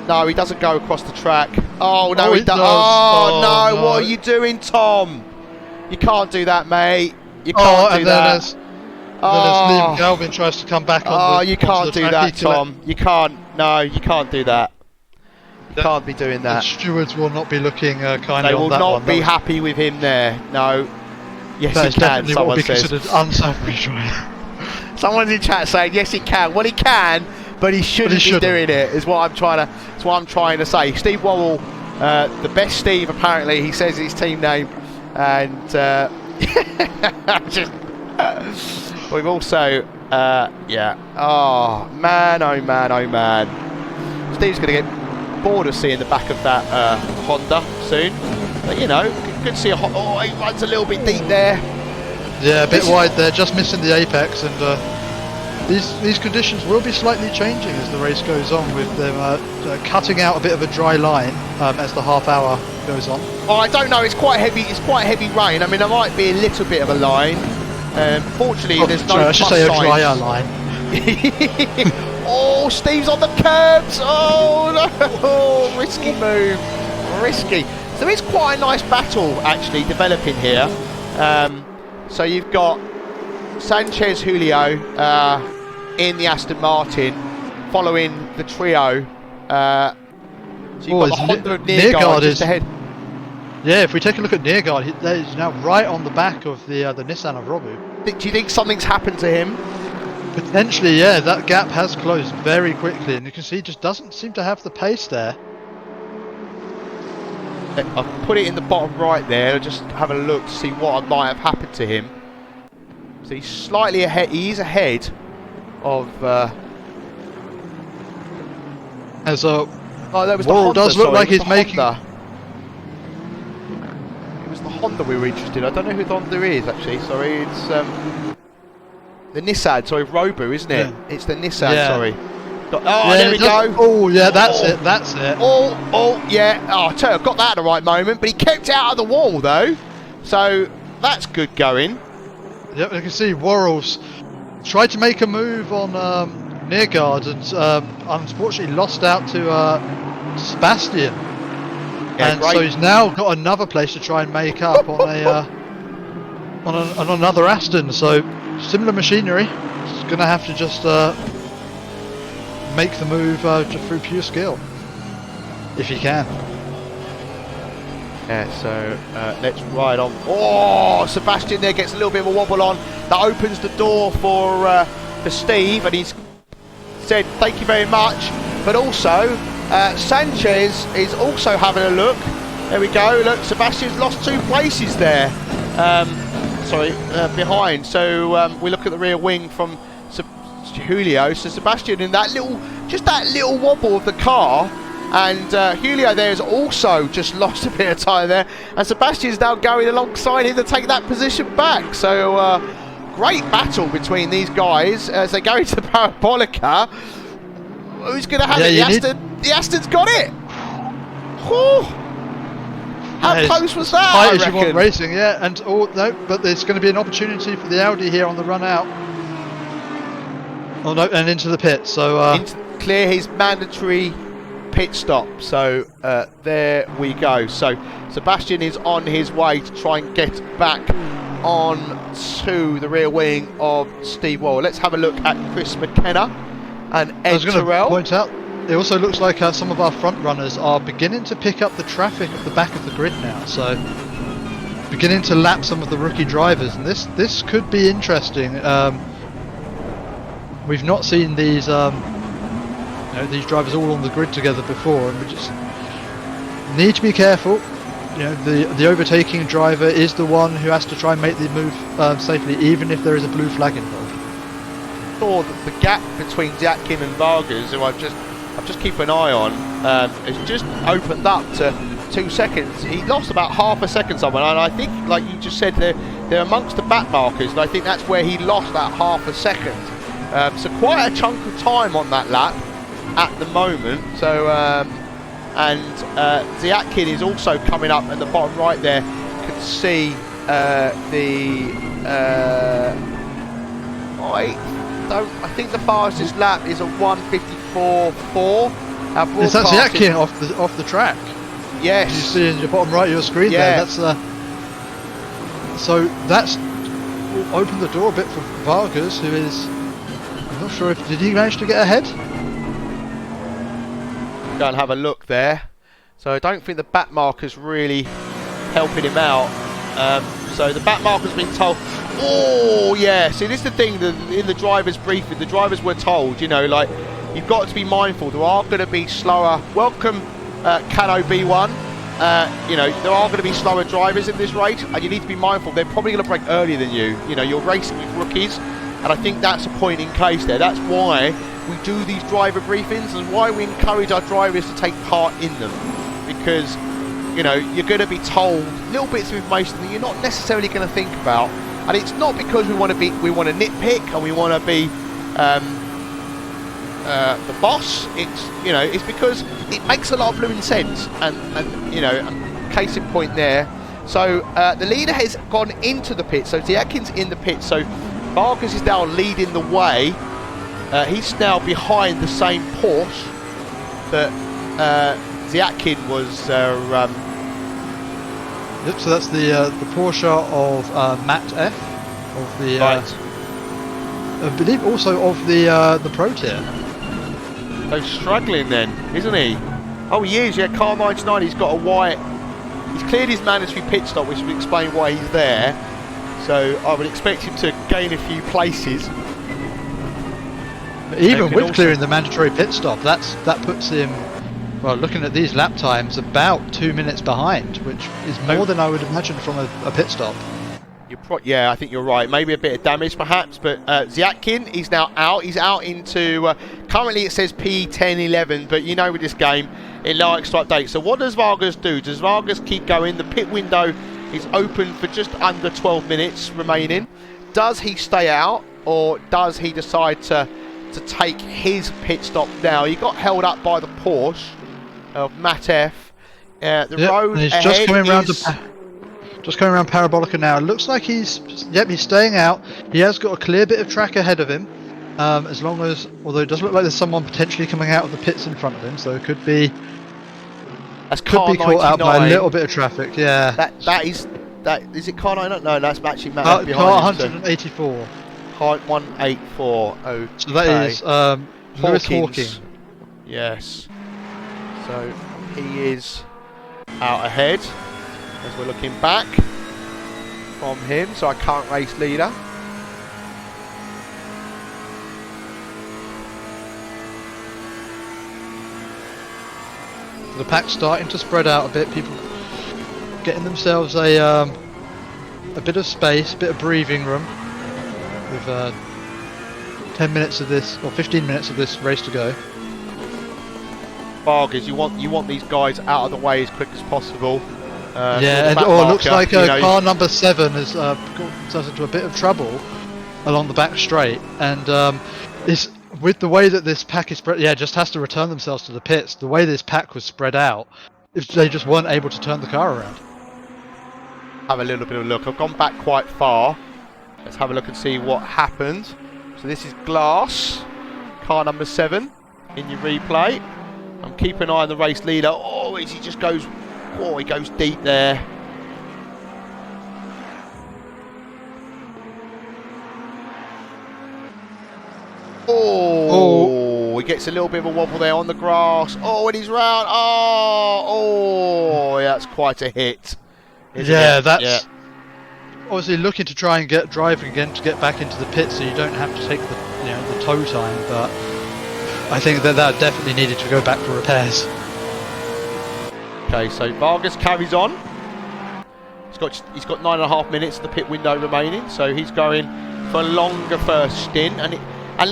S1: No, he doesn't go across the track. Oh no, he does. Oh no, what are you doing, Tom? You can't do that, mate. You can't do that.
S2: Then Liam Galvin tries to come back on.
S1: You can't do that, Tom. You can't. No, you can't do that. You can't be doing that.
S2: The stewards will not be looking kindly on that one.
S1: They will not be happy with him there. No. Yes,
S2: that
S1: he can, someone says.
S2: Considered unsavoury driving.
S1: Someone's in chat saying, yes, he can. Well, he can, but he shouldn't be doing it, is what I'm trying to say. Steve Worrell, the best Steve, apparently, he says his team name. And we've also Yeah. Oh man, oh man, oh man. Steve's going to get bored of seeing the back of that Honda soon. But you know, good to see a oh, he runs a little bit deep there.
S2: Yeah, a bit wide there, just missing the apex, and these conditions will be slightly changing as the race goes on, with them cutting out a bit of a dry line as the half hour goes on.
S1: Oh, I don't know. It's quite heavy. It's quite heavy rain. I mean, there might be a little bit of a line. Fortunately, there's no.
S2: Sorry, I should say a drier line.
S1: Oh, Steve's on the curbs. Oh no! Oh, risky move. Risky. So it's quite a nice battle actually developing here. So you've got Sanchez, Julio in the Aston Martin, following the trio. So you've got the Honda of Neergaard just ahead.
S2: Yeah, if we take a look at Neergaard, he's now right on the back of the Nissan of Robu.
S1: Do you think something's happened to him?
S2: Potentially, yeah. That gap has closed very quickly, and you can see he just doesn't seem to have the pace there.
S1: I've put it in the bottom right there. Just have a look to see what might have happened to him. So he's slightly ahead. He is ahead of.
S2: As
S1: oh, that was the
S2: Worrell
S1: Honda.
S2: Does look
S1: sorry,
S2: like he's making.
S1: Honda. It was the Honda we were interested in. I don't know who the Honda is actually. Sorry, it's the Nissan. Sorry, Robu, isn't it?
S2: Yeah.
S1: It's the Nissan.
S2: Yeah.
S1: Sorry. Oh,
S2: Yeah,
S1: there we go.
S2: Oh, yeah, that's it. That's it.
S1: Oh, yeah. Oh, I tell you, I got that at the right moment, but he kept it out of the wall though, so that's good going.
S2: Yep, you can see Worrell's tried to make a move on Neergaard, and unfortunately lost out to Sebastian.
S1: Yeah,
S2: and
S1: great.
S2: so he's now got another place to try and make up on on another Aston. So similar machinery. He's going to have to just make the move just through pure skill, if he can.
S1: Yeah, so let's ride on. Oh, Sebastian there gets a little bit of a wobble on. That opens the door for Steve, and he's said thank you very much. But also, Sanchez is also having a look. There we go. Look, Sebastian's lost 2 places there. Behind. So we look at the rear wing from Julio. So Sebastian in that little wobble of the car. And Julio there has also just lost a bit of time there, and Sebastian's now going alongside him to take that position back. So great battle between these guys as they go into the Parabolica. Who's going to have it? The Aston's got it. Whew. How close was that?
S2: Tight
S1: I
S2: as you want
S1: reckon.
S2: racing, yeah. And no, but there's going to be an opportunity for the Audi here on the run out. Oh no, and into the pit. So
S1: clear his mandatory pit stop. So there we go. So Sebastian is on his way to try and get back on to the rear wing of Steve Worrell. Let's have a look at Chris McKenna and Ed
S2: I was going to
S1: Terrell.
S2: point out, it also looks like some of our front runners are beginning to pick up the traffic at the back of the grid now. So beginning to lap some of the rookie drivers, and this could be interesting. We've not seen these these drivers all on the grid together before, and we just need to be careful. The overtaking driver is the one who has to try and make the move safely, even if there is a blue flag involved.
S1: Saw that the gap between Zatkin and Vargas, who I've just keep an eye on, has just opened up to 2 seconds. He lost about half a second somewhere, and I think, like you just said, they're amongst the back markers, and I think that's where he lost that half a second. So quite a chunk of time on that lap at the moment. So Zatkin is also coming up at the bottom right there. You can see I think the fastest lap is a 1:54.4.
S2: Is that Zatkin off the track?
S1: Yes.
S2: You see in your bottom right of your screen there. That's so that's opened the door a bit for Vargas, who is, I'm not sure did he manage to get ahead?
S1: Go and have a look there. So I don't think the back marker's really helping him out. So the back marker's been told. Oh yeah. See, this is the thing that in the drivers' briefing, the drivers were told, like, you've got to be mindful. There are going to be slower. Welcome, Cano B1. There are going to be slower drivers in this race, and you need to be mindful. They're probably going to break earlier than you. You're racing with rookies. And I think that's a point in case there. That's why we do these driver briefings and why we encourage our drivers to take part in them. Because, you know, you're going to be told little bits of information that you're not necessarily going to think about. And it's not because we want to nitpick and we want to be the boss. It's, you know, it's because it makes a lot of blooming sense. And you know, case in point there. So the leader has gone into the pit. So Ziakin's in the pit. So Vargas is now leading the way. He's now behind the same Porsche that Ziakin was.
S2: Yep, so that's the Porsche of Matt F. Of the,
S1: right.
S2: I believe also of the Pro Tier.
S1: So struggling then, isn't he? Oh, he is. Yeah, car 99. He's got a white. He's cleared his mandatory pit stop, which would explain why he's there. So I would expect him to gain a few places.
S2: Even with clearing the mandatory pit stop, that puts him, well, looking at these lap times, about 2 minutes behind, which is more than I would imagine from a pit stop.
S1: Yeah, I think you're right. Maybe a bit of damage perhaps, but Ziakin is now out. He's out into, currently it says P10-11, but you know with this game, it likes to update. So what does Vargas do? Does Vargas keep going? The pit window is open for just under 12 minutes remaining. Does he stay out, or does he decide to take his pit stop now? He got held up by the Porsche of Matt F. The road
S2: he's
S1: ahead
S2: just coming around
S1: is...
S2: Just going around Parabolica now. Looks like he's staying out. He has got a clear bit of track ahead of him. As long as, although it does look like there's someone potentially coming out of the pits in front of him, so it could be caught out by a little bit of traffic. Yeah.
S1: That is it car 99? No, that's actually Matt F behind
S2: car
S1: him.
S2: 184.
S1: Car 184. Okay.
S2: So that is Lewis Hawkins.
S1: Yes. So he is out ahead. As we're looking back from him, so our current race leader.
S2: The pack's starting to spread out a bit. People getting themselves a bit of space, a bit of breathing room. With 10 minutes of this, or 15 minutes of this race to go.
S1: Vargas, you want these guys out of the way as quick as possible.
S2: Yeah, and it looks like car number 7 has got themselves into a bit of trouble along the back straight, and it's with the way that this pack is spread. Yeah, just has to return themselves to the pits. The way this pack was spread out, if they just weren't able to turn the car around.
S1: Have a little bit of a look. I've gone back quite far. Let's have a look and see what happened. So this is Glass, car number 7 in your replay. I'm keeping an eye on the race leader. Oh, he just goes. Oh, he goes deep there. Oh, he gets a little bit of a wobble there on the grass. Oh, and he's round. Oh, that's quite a hit.
S2: Yeah, that's obviously looking to try and get driving again to get back into the pit, so you don't have to take the tow time. But I think that definitely needed to go back for repairs.
S1: Okay, so Vargas carries on. He's got 9.5 minutes of the pit window remaining, so he's going for a longer first stint. And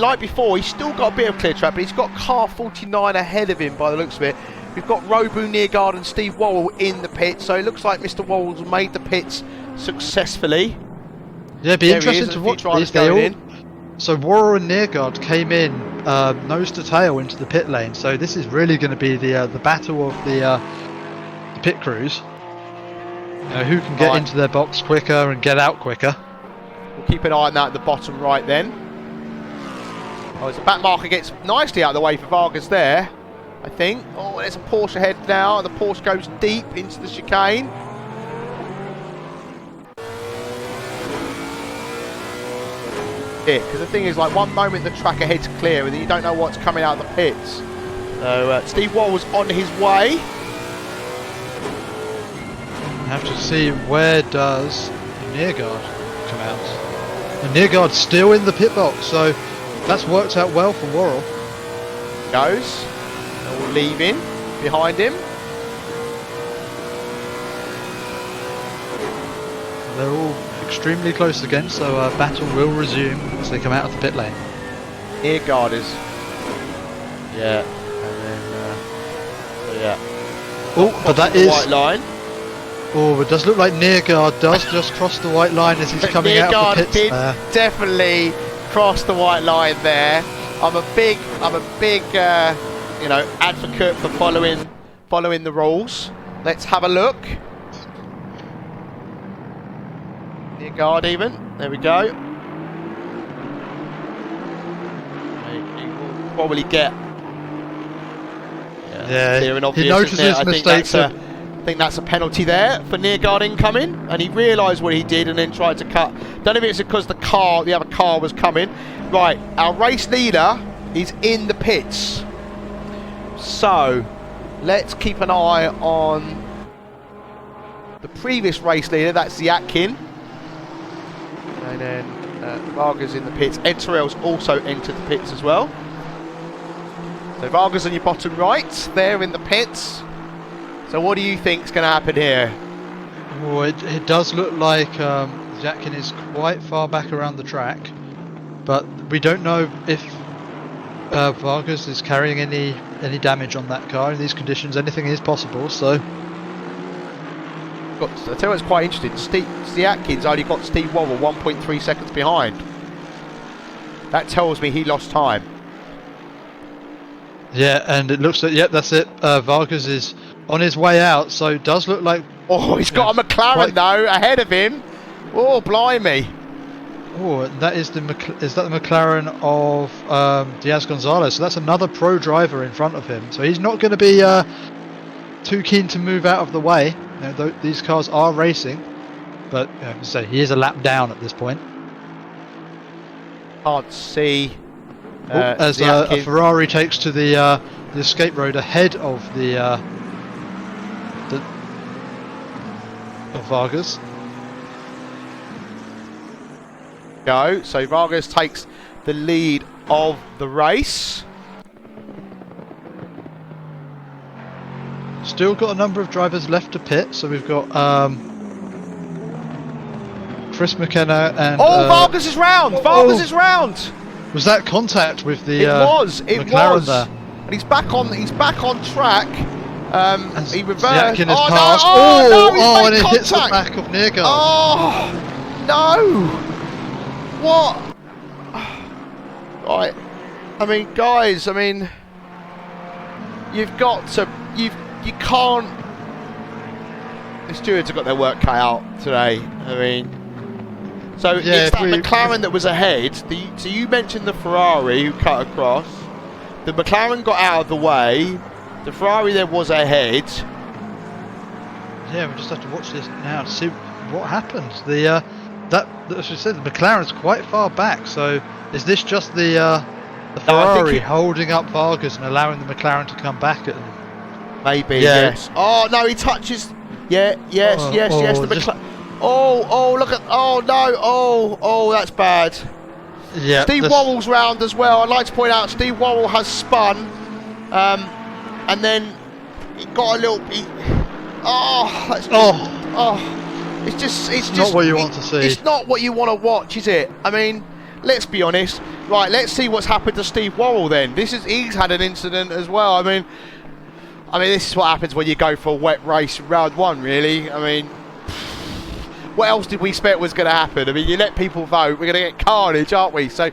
S1: like before, he's still got a bit of clear track, but he's got car 49 ahead of him by the looks of it. We've got Robu, Nearguard and Steve Worrell in the pit, so it looks like Mr. Worrell's made the pits successful.
S2: Yeah, be interesting to watch these. So Worrell and Nearguard came in nose to tail into the pit lane, so this is really going to be the battle of the pit crews. Who can get into their box quicker and get out quicker.
S1: We'll keep an eye on that at the bottom right then. Oh, as the back marker gets nicely out of the way for Vargas there, I think. Oh, there's a Porsche ahead now, and the Porsche goes deep into the chicane. Because the thing is, like, one moment the track ahead's clear, and then you don't know what's coming out of the pits. So Steve Worrell's on his way.
S2: Have to see where does Nearguard come out. And Nearguard's still in the pit box, so that's worked out well for Worrell.
S1: Goes, all leaving behind him.
S2: They're all extremely close again, so battle will resume as they come out of the pit lane.
S1: Ear guarders. Yeah. And then, yeah.
S2: Oh, but that is...
S1: white line.
S2: Oh, it does look like Nearguard does just cross the white line as he's coming out of the pits
S1: did
S2: there.
S1: Definitely cross the white line there. I'm a big, you know, advocate for following the rules. Let's have a look. Nearguard even. There we go. He will probably get.
S2: Yeah,
S1: clear and obvious,
S2: he notices his mistakes.
S1: I think that's a penalty there for Nearguard incoming, and he realised what he did and then tried to cut. Don't know if it's because the other car was coming. Right, our race leader is in the pits, so let's keep an eye on the previous race leader. That's the Atkin, and then Varga's in the pits. Ed Terrell's also entered the pits as well. So Varga's on your bottom right, there in the pits. So what do you think is going to happen here?
S2: Oh, it does look like Jackin is quite far back around the track, but we don't know if Vargas is carrying any damage on that car in these conditions. Anything is possible. So,
S1: I tell you what's quite interesting. The Atkins only got Steve Worrell 1.3 seconds behind. That tells me he lost time.
S2: Yeah, and it looks like that's it. Vargas is on his way out, so it does look like...
S1: Oh, he's got a McLaren though ahead of him. Oh, blimey.
S2: Oh, that is that the McLaren of Diaz Gonzalez? So that's another pro driver in front of him. So he's not going to be too keen to move out of the way. You know, these cars are racing, but so he is a lap down at this point.
S1: Can't see.
S2: As a Ferrari takes to the escape road ahead of of Vargas.
S1: Go. So Vargas takes the lead of the race.
S2: Still got a number of drivers left to pit, so we've got Chris McKenna and...
S1: Oh, Vargas is round! Vargas is round!
S2: Was that contact with the
S1: McLaren
S2: there?
S1: And he's back on track. He reversed.
S2: Has
S1: Oh
S2: passed.
S1: no!
S2: And it
S1: contact.
S2: hits the back of Nearguard.
S1: Oh no! What? Right. I mean, guys. I mean, you've got to. You can't. The stewards have got their work cut out today. I mean. So it's that McLaren that was ahead. So you mentioned the Ferrari who cut across. The McLaren got out of the way. The Ferrari then was ahead.
S2: Yeah, we just have to watch this now to see what happens. As you said, the McLaren's quite far back. So is this just the Ferrari holding up Vargas and allowing the McLaren to come back at him?
S1: Maybe. Yeah. Yes. Oh no, he touches. Yeah. Yes. The McLaren. Oh, look at, oh no, oh, that's bad.
S2: Yeah.
S1: Steve Worrell's round as well. I'd like to point out Steve Worrell has spun, and then he got a little, it's
S2: not what you want to see.
S1: It's not what you want to watch, is it? I mean, let's be honest. Right, let's see what's happened to Steve Worrell then. He's had an incident as well. I mean, this is what happens when you go for a wet race round one, really. I mean, what else did we expect was going to happen? I mean, you let people vote, we're going to get carnage, aren't we? So,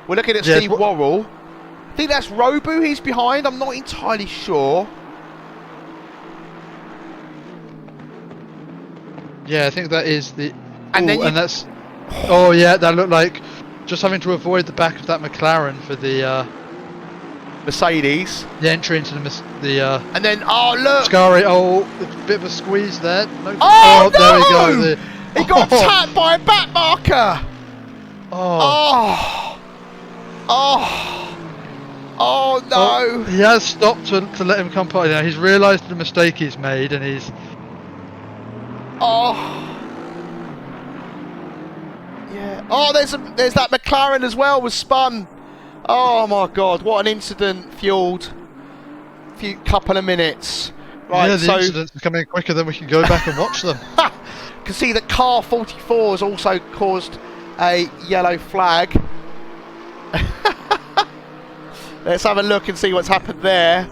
S1: we're looking at Steve Worrell. I think that's Robu he's behind. I'm not entirely sure.
S2: Yeah, I think that is the... that's... Oh, yeah, that looked like just having to avoid the back of that McLaren for the...
S1: Mercedes.
S2: The entry into the
S1: and then, oh, look!
S2: Scary, a bit of a squeeze there.
S1: No,
S2: no! There we go.
S1: He got tapped by a back marker! Oh no!
S2: He has stopped to let him come by. Now he's realised the mistake he's made, and he's...
S1: Yeah. Oh, there's that McLaren as well, was spun. Oh my God, what an incident fueled couple of minutes. Right,
S2: yeah, the incidents are coming quicker than we can go back and watch them.
S1: can see that car 44 has also caused a yellow flag. Let's have a look and see what's happened there.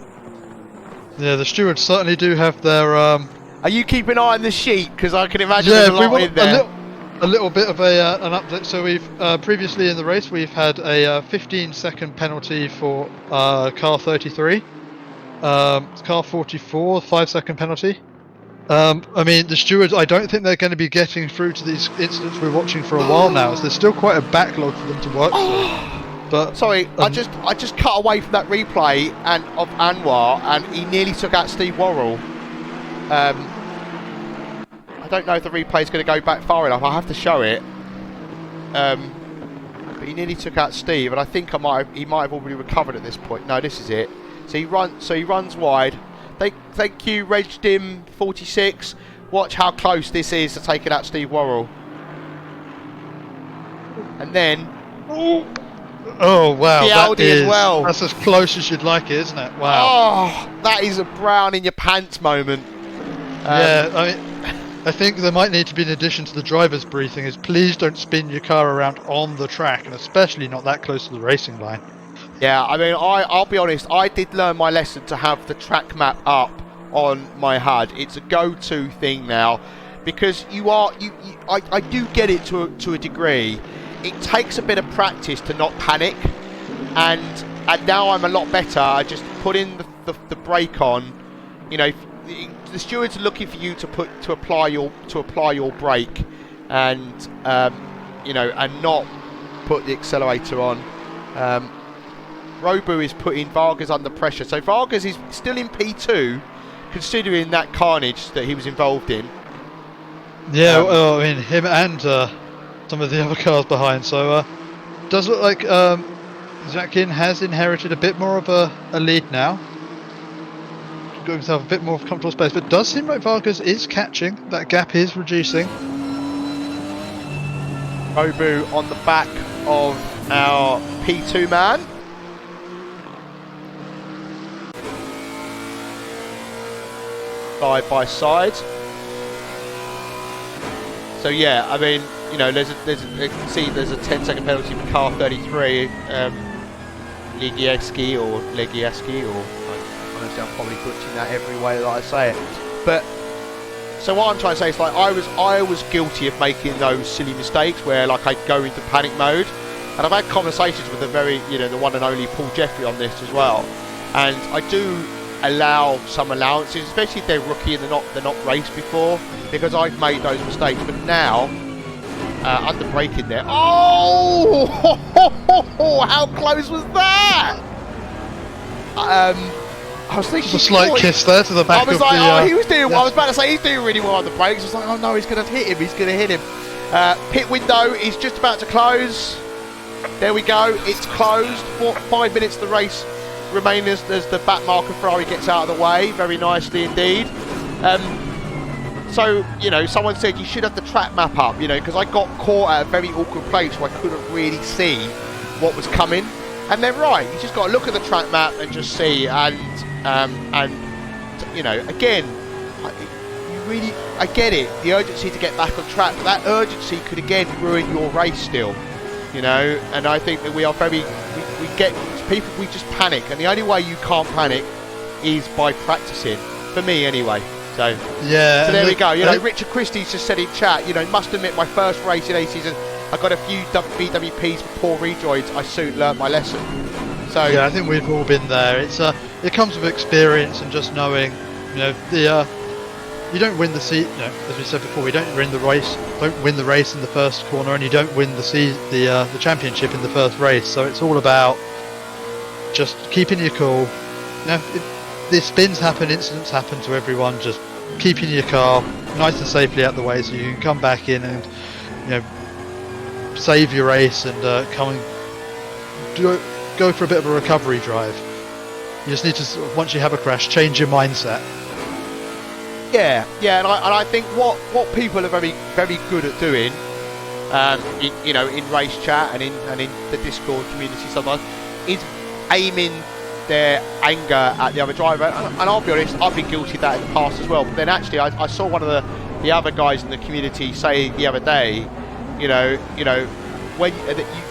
S2: Yeah, the stewards certainly do have their.
S1: Are you keeping an eye on the sheet? Because I can imagine there's a lot in there.
S2: A little bit of an update. So we've previously in the race we've had a 15-second penalty for car 33, car 44 5-second penalty. I mean the stewards. I don't think they're going to be getting through to these incidents we're watching for a while now. So there's still quite a backlog for them to work through. But
S1: sorry, I just cut away from that replay and of Anwar, and he nearly took out Steve Worrell. I don't know if the replay is going to go back far enough. I have to show it. But he nearly took out Steve, and I think he might have already recovered at this point. No, this is it. So he runs wide. Thank you, Reg Dim 46. Watch how close this is to taking out Steve Worrell. And then.
S2: Oh wow!
S1: The Audi as well.
S2: That's as close as you'd like it, isn't it? Wow.
S1: Oh, that is a brown in your pants moment.
S2: Yeah, I mean, I think there might need to be an addition to the driver's briefing is please don't spin your car around on the track, and especially not that close to the racing line.
S1: Yeah, I mean, I'll be honest, I did learn my lesson to have the track map up on my HUD. It's a go-to thing now, because I do get it to a degree. It takes a bit of practice to not panic, and now I'm a lot better. I just put in the brake on. You know, the stewards are looking for you to apply your brake, and you know, and not put the accelerator on. Robu is putting Vargas under pressure, so Vargas is still in P2, considering that carnage that he was involved in.
S2: Yeah, well, I mean, him and some of the other cars behind. So does look like Jacquin has inherited a bit more of a lead now. Got himself a bit more comfortable space, but it does seem like Vargas is catching. That gap is reducing.
S1: Robu on the back of our P2 man. Side by side. So yeah, I mean, you know, there's a 10-second penalty for car 33, Legieski, or honestly, I'm probably butchering that every way that I say it. But so what I'm trying to say is, like, I was guilty of making those silly mistakes where, like, I'd go into panic mode, and I've had conversations with the one and only Paul Jeffrey on this as well, and I do allow some allowances, especially if they're rookie and they're not raced before, because I've made those mistakes. But now, under braking there, oh, how close was that? I was thinking,
S2: just a slight kiss there to the back.
S1: I was like,
S2: I
S1: was about to say he's doing really well on the brakes. I was like, oh no, he's going to hit him. Pit window is just about to close. There we go. It's closed. 5 minutes of the race remain as the back marker Ferrari gets out of the way very nicely indeed. So, you know, someone said you should have the track map up, you know, because I got caught at a very awkward place where I couldn't really see what was coming. And they're right, you just got to look at the track map and just see. And you know, again, I get it, the urgency to get back on track, but that urgency could again ruin your race still, you know. And I think that we just panic, and the only way you can't panic is by practicing, for me anyway. So
S2: yeah,
S1: so there we go. You know, Richard Christie's just said in chat, you know, must admit my first race in A-season, I got a few BWPs for poor rejoins. I soon learnt my lesson. So
S2: yeah, I think we've all been there. It comes with experience and just knowing, you know, you don't win the seat. You know, as we said before, we don't win the race. Don't win the race in the first corner, and you don't win the championship in the first race. So it's all about just keeping your cool. You know, the spins happen, incidents happen to everyone. Just keeping your car nice and safely out the way, so you can come back in and, you know, save your race and come and go for a bit of a recovery drive. You just need to, once you have a crash, change your mindset.
S1: Yeah, and I think what people are very, very good at doing, in race chat and in the Discord community sometimes, is aiming their anger at the other driver. And I'll be honest, I've been guilty of that in the past as well. But then actually, I saw one of the other guys in the community say the other day, you know, when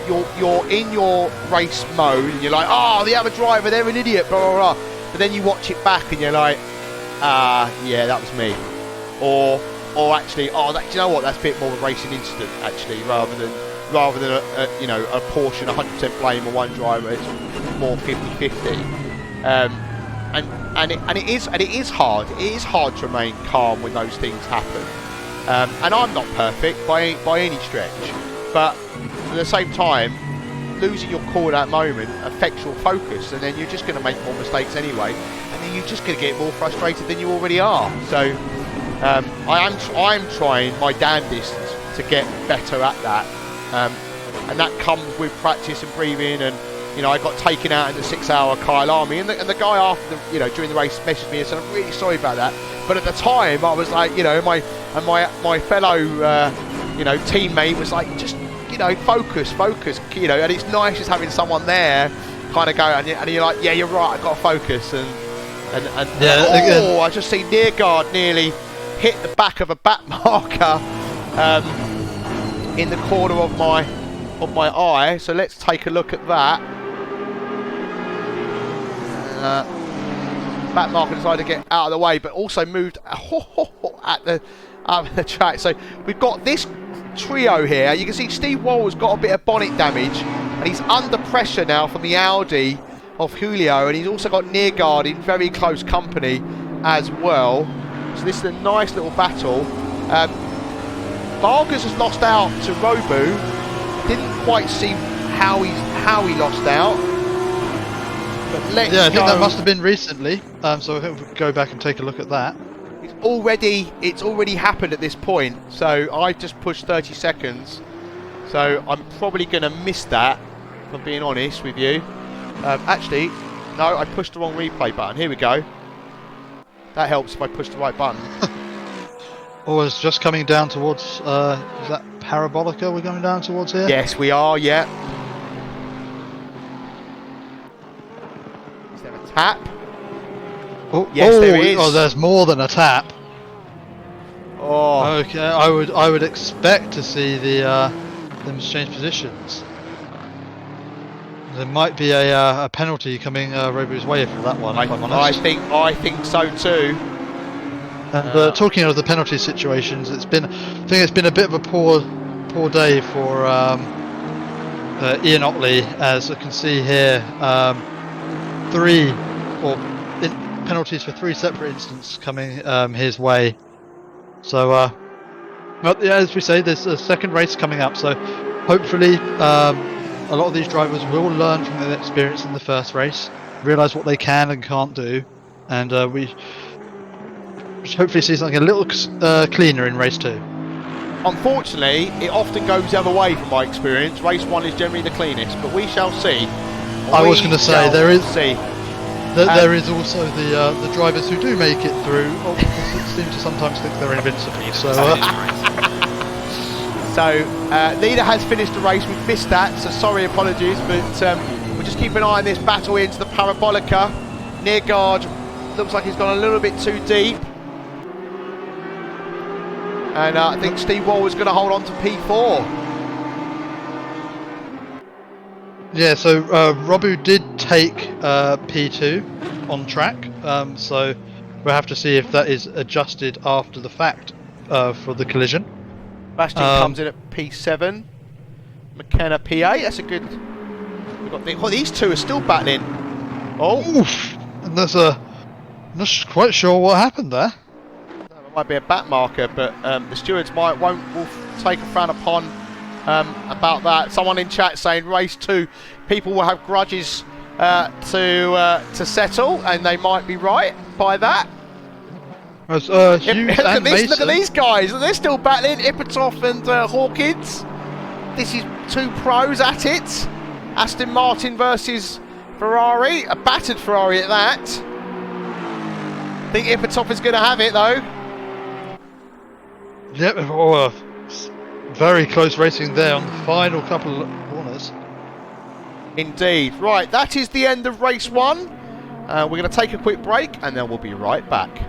S1: you're in your race mode and you're like, oh, the other driver, they're an idiot, blah blah blah. But then you watch it back and you're like, yeah, that was me. Or actually, oh, do you know what? That's a bit more of a racing incident actually, rather than a portion 100% blame on one driver. It's more 50-50. And it is hard. It is hard to remain calm when those things happen. And I'm not perfect by any stretch, but at the same time, losing your cool at that moment affects your focus, and then you're just going to make more mistakes anyway, and then you're just going to get more frustrated than you already are. So I'm trying my damnedest to get better at that, and that comes with practice and breathing. And I got taken out in the 6-hour Kyle Army, and the guy after during the race messaged me and said, I'm really sorry about that. But at the time I was like, my fellow teammate was like, just focus, and it's nice just having someone there kind of go, and you're like, yeah, you're right, I've got to focus, and I just see Nearguard nearly hit the back of a back marker in the corner of my eye. So let's take a look at that. Back marker decided to get out of the way, but also moved at the track. So we've got this trio here. You can see Steve Wall's got a bit of bonnet damage, and he's under pressure now from the Audi of Julio, and he's also got Nearguard in very close company as well. So this is a nice little battle. Vargas has lost out to Robu. Didn't quite see how he lost out. But I
S2: think that must have been recently. So I think we can go back and take a look at that.
S1: It's already happened at this point. So I've just pushed 30 seconds. So I'm probably going to miss that, if I'm being honest with you. Actually, no, I pushed the wrong replay button. Here we go. That helps if I push the right button.
S2: Or it's just coming down towards, is that Parabolica we're going down towards here?
S1: Yes, we are, yeah. Is there a tap?
S2: Oh,
S1: yes, there is.
S2: Oh, there's more than a tap.
S1: Oh.
S2: Okay, I would expect to see them exchange positions. There might be a penalty coming Robu's way for that one, if I'm honest.
S1: I think so too.
S2: And talking of the penalty situations, I think it's been a bit of a poor day for Ian Otley, as I can see here. 3 penalties for 3 separate incidents coming his way. So, well, yeah, as we say, there's a second race coming up. So, hopefully, a lot of these drivers will learn from their experience in the first race, realise what they can and can't do, and we should hopefully see something a little cleaner in race 2.
S1: Unfortunately, it often goes the other way from my experience. Race 1 is generally the cleanest, but we shall see.
S2: I was going to say there is also the drivers who do make it through seem to sometimes think they're invincible.
S1: So Leader has finished the race. We've missed that, so sorry, apologies, but we'll just keep an eye on this battle into the Parabolica. Nearguard looks like he's gone a little bit too deep, and I think Steve Wall is going to hold on to P4.
S2: Yeah, so Robu did take P2 on track, so we'll have to see if that is adjusted after the fact for the collision.
S1: Bastian comes in at P7. McKenna P8. That's a good. These two are still battling. Oh,
S2: oof! And there's I'm not quite sure what happened there.
S1: It might be a back marker, but the stewards will take a frown upon about that. Someone in chat saying race 2, people will have grudges to settle, and they might be right by that.
S2: Hughes
S1: look
S2: and Mason.
S1: Look at these guys, they're still battling. Ipatov and Hawkins. This is 2 pros at it. Aston Martin versus Ferrari, a battered Ferrari at that. I think Ipatov is going to have it though.
S2: Yep, very close racing there on the final couple of corners.
S1: Indeed. Right, that is the end of race 1. We're going to take a quick break and then we'll be right back.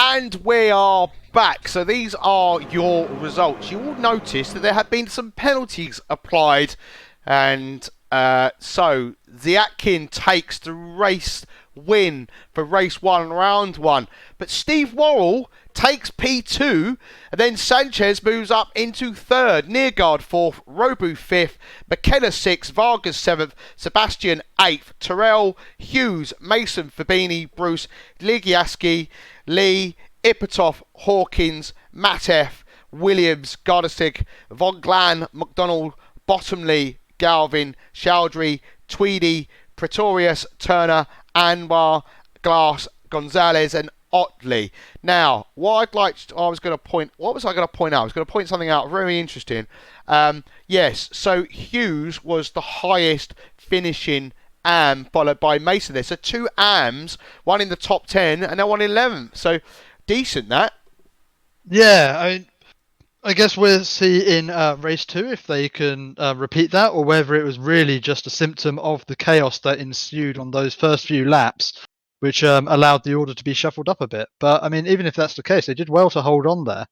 S1: And we are back. So these are your results. You will notice that there have been some penalties applied, and so the Atkin takes the race win for race 1, round 1. But Steve Worrell takes P2, and then Sanchez moves up into 3rd, Neargard 4th, Robu 5th, McKenna 6th, Vargas 7th, Sebastian 8th, Terrell, Hughes, Mason, Fabini, Bruce, Ligiaski, Lee, Ipatov, Hawkins, Matef, Williams, Gardasig, Von Glan, McDonald, Bottomley, Galvin, Chowdhury, Tweedy, Pretorius, Turner, Anwar, Glass, Gonzalez, and Otley. Now, what I was going to point out? I was going to point something out very interesting. Yes, so Hughes was the highest finishing AM, followed by Mason there. So 2 AMs, one in the top 10 and then one in 11th. So decent that.
S2: Yeah, I guess we'll see in race 2 if they can repeat that, or whether it was really just a symptom of the chaos that ensued on those first few laps, which allowed the order to be shuffled up a bit. But I mean, even if that's the case, they did well to hold on there.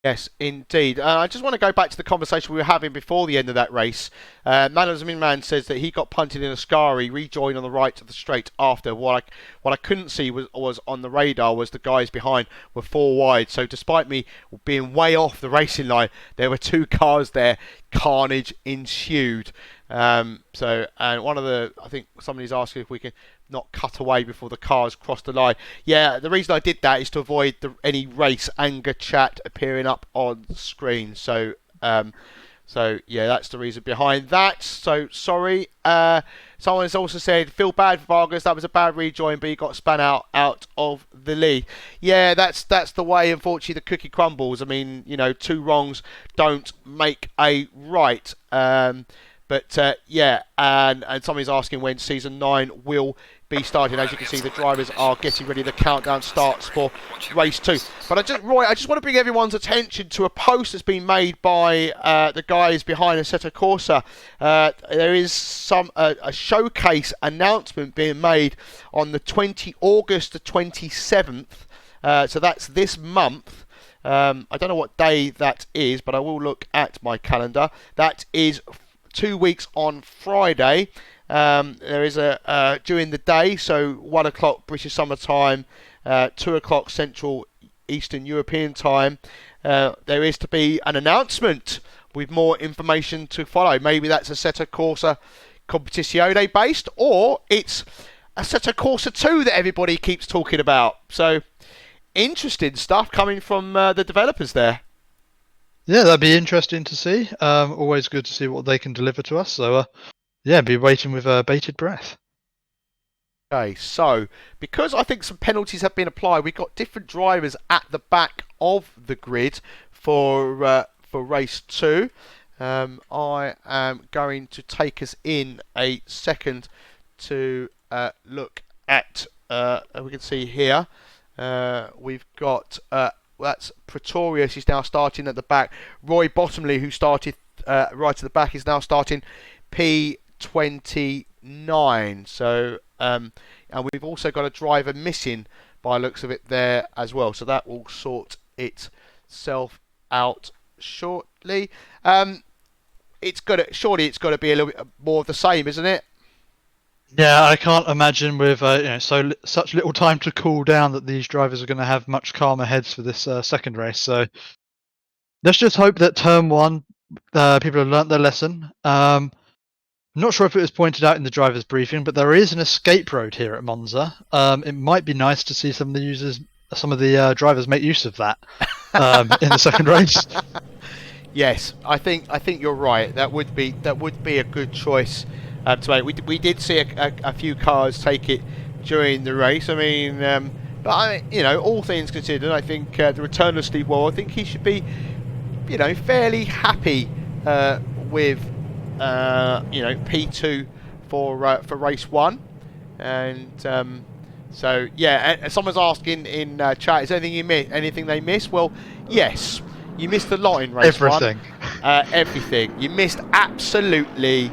S1: Yes, indeed. I just want to go back to the conversation we were having before the end of that race. Manos Minman says that he got punted in Ascari, rejoined on the right of the straight after. What I couldn't see was on the radar was the guys behind were 4 wide. So despite me being way off the racing line, there were 2 cars there. Carnage ensued. And I think somebody's asking if we can not cut away before the cars cross the line. Yeah, the reason I did that is to avoid any race anger chat appearing up on screen. So yeah, that's the reason behind that. So sorry. Someone has also said, feel bad for Vargas. That was a bad rejoin, but he got spun out of the lead. Yeah, that's the way, unfortunately, the cookie crumbles. I mean, 2 wrongs don't make a right. But yeah, and somebody's asking when season 9 will be starting. As you can see, the drivers are getting ready. The countdown starts for race 2. But I just want to bring everyone's attention to a post that's been made by the guys behind Assetto Corsa. There is a showcase announcement being made on the August the 27th. So that's this month. I don't know what day that is, but I will look at my calendar. That is 2 weeks on Friday. There is a during the day, so 1 o'clock British Summer Time, 2 o'clock Central Eastern European Time. There is to be an announcement with more information to follow. Maybe that's Assetto Corsa Competizione based, or it's Assetto Corsa 2 that everybody keeps talking about. So interesting stuff coming from the developers there.
S2: Yeah, that'd be interesting to see. Always good to see what they can deliver to us. So, yeah, be waiting with bated breath.
S1: Okay, so because I think some penalties have been applied, we've got different drivers at the back of the grid for race 2. I am going to take us in a second to look at. We can see here we've got. That's Pretorius. He's now starting at the back. Roy Bottomley, who started right at the back, is now starting P29. So, and we've also got a driver missing by looks of it there as well. So that will sort itself out shortly. It's got to be a little bit more of the same, isn't it?
S2: Yeah, I can't imagine with such little time to cool down that these drivers are going to have much calmer heads for this second race. So let's just hope that turn 1 people have learnt their lesson. I'm not sure if it was pointed out in the driver's briefing, but there is an escape road here at Monza. It might be nice to see some of the drivers make use of that in the second race.
S1: Yes, I think you're right. That would be a good choice. To make. We did see a few cars take it during the race. I mean, but all things considered, I think the return of Steve Wall, I think he should be, fairly happy with P2 for race 1, and so yeah. And someone's asking in chat, is anything they missed? Well, yes, you missed a lot in race 1. Everything. You missed absolutely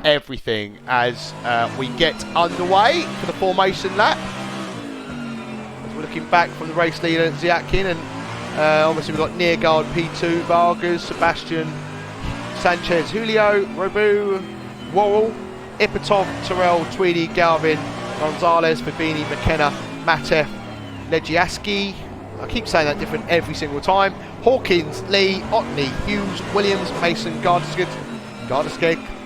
S1: everything as we get underway for the formation lap. As we're looking looking back from the race leader Ziakin, and obviously we've got Nearguard P2, Vargas, Sebastian, Sanchez, Julio, Robu, Worrell, Ipatov, Terrell, Tweedy, Galvin, Gonzalez, Fabini, McKenna, Matev, Legiaski. I keep saying that different every single time. Hawkins, Lee, Otney, Hughes, Williams, Mason, Gardeskeg,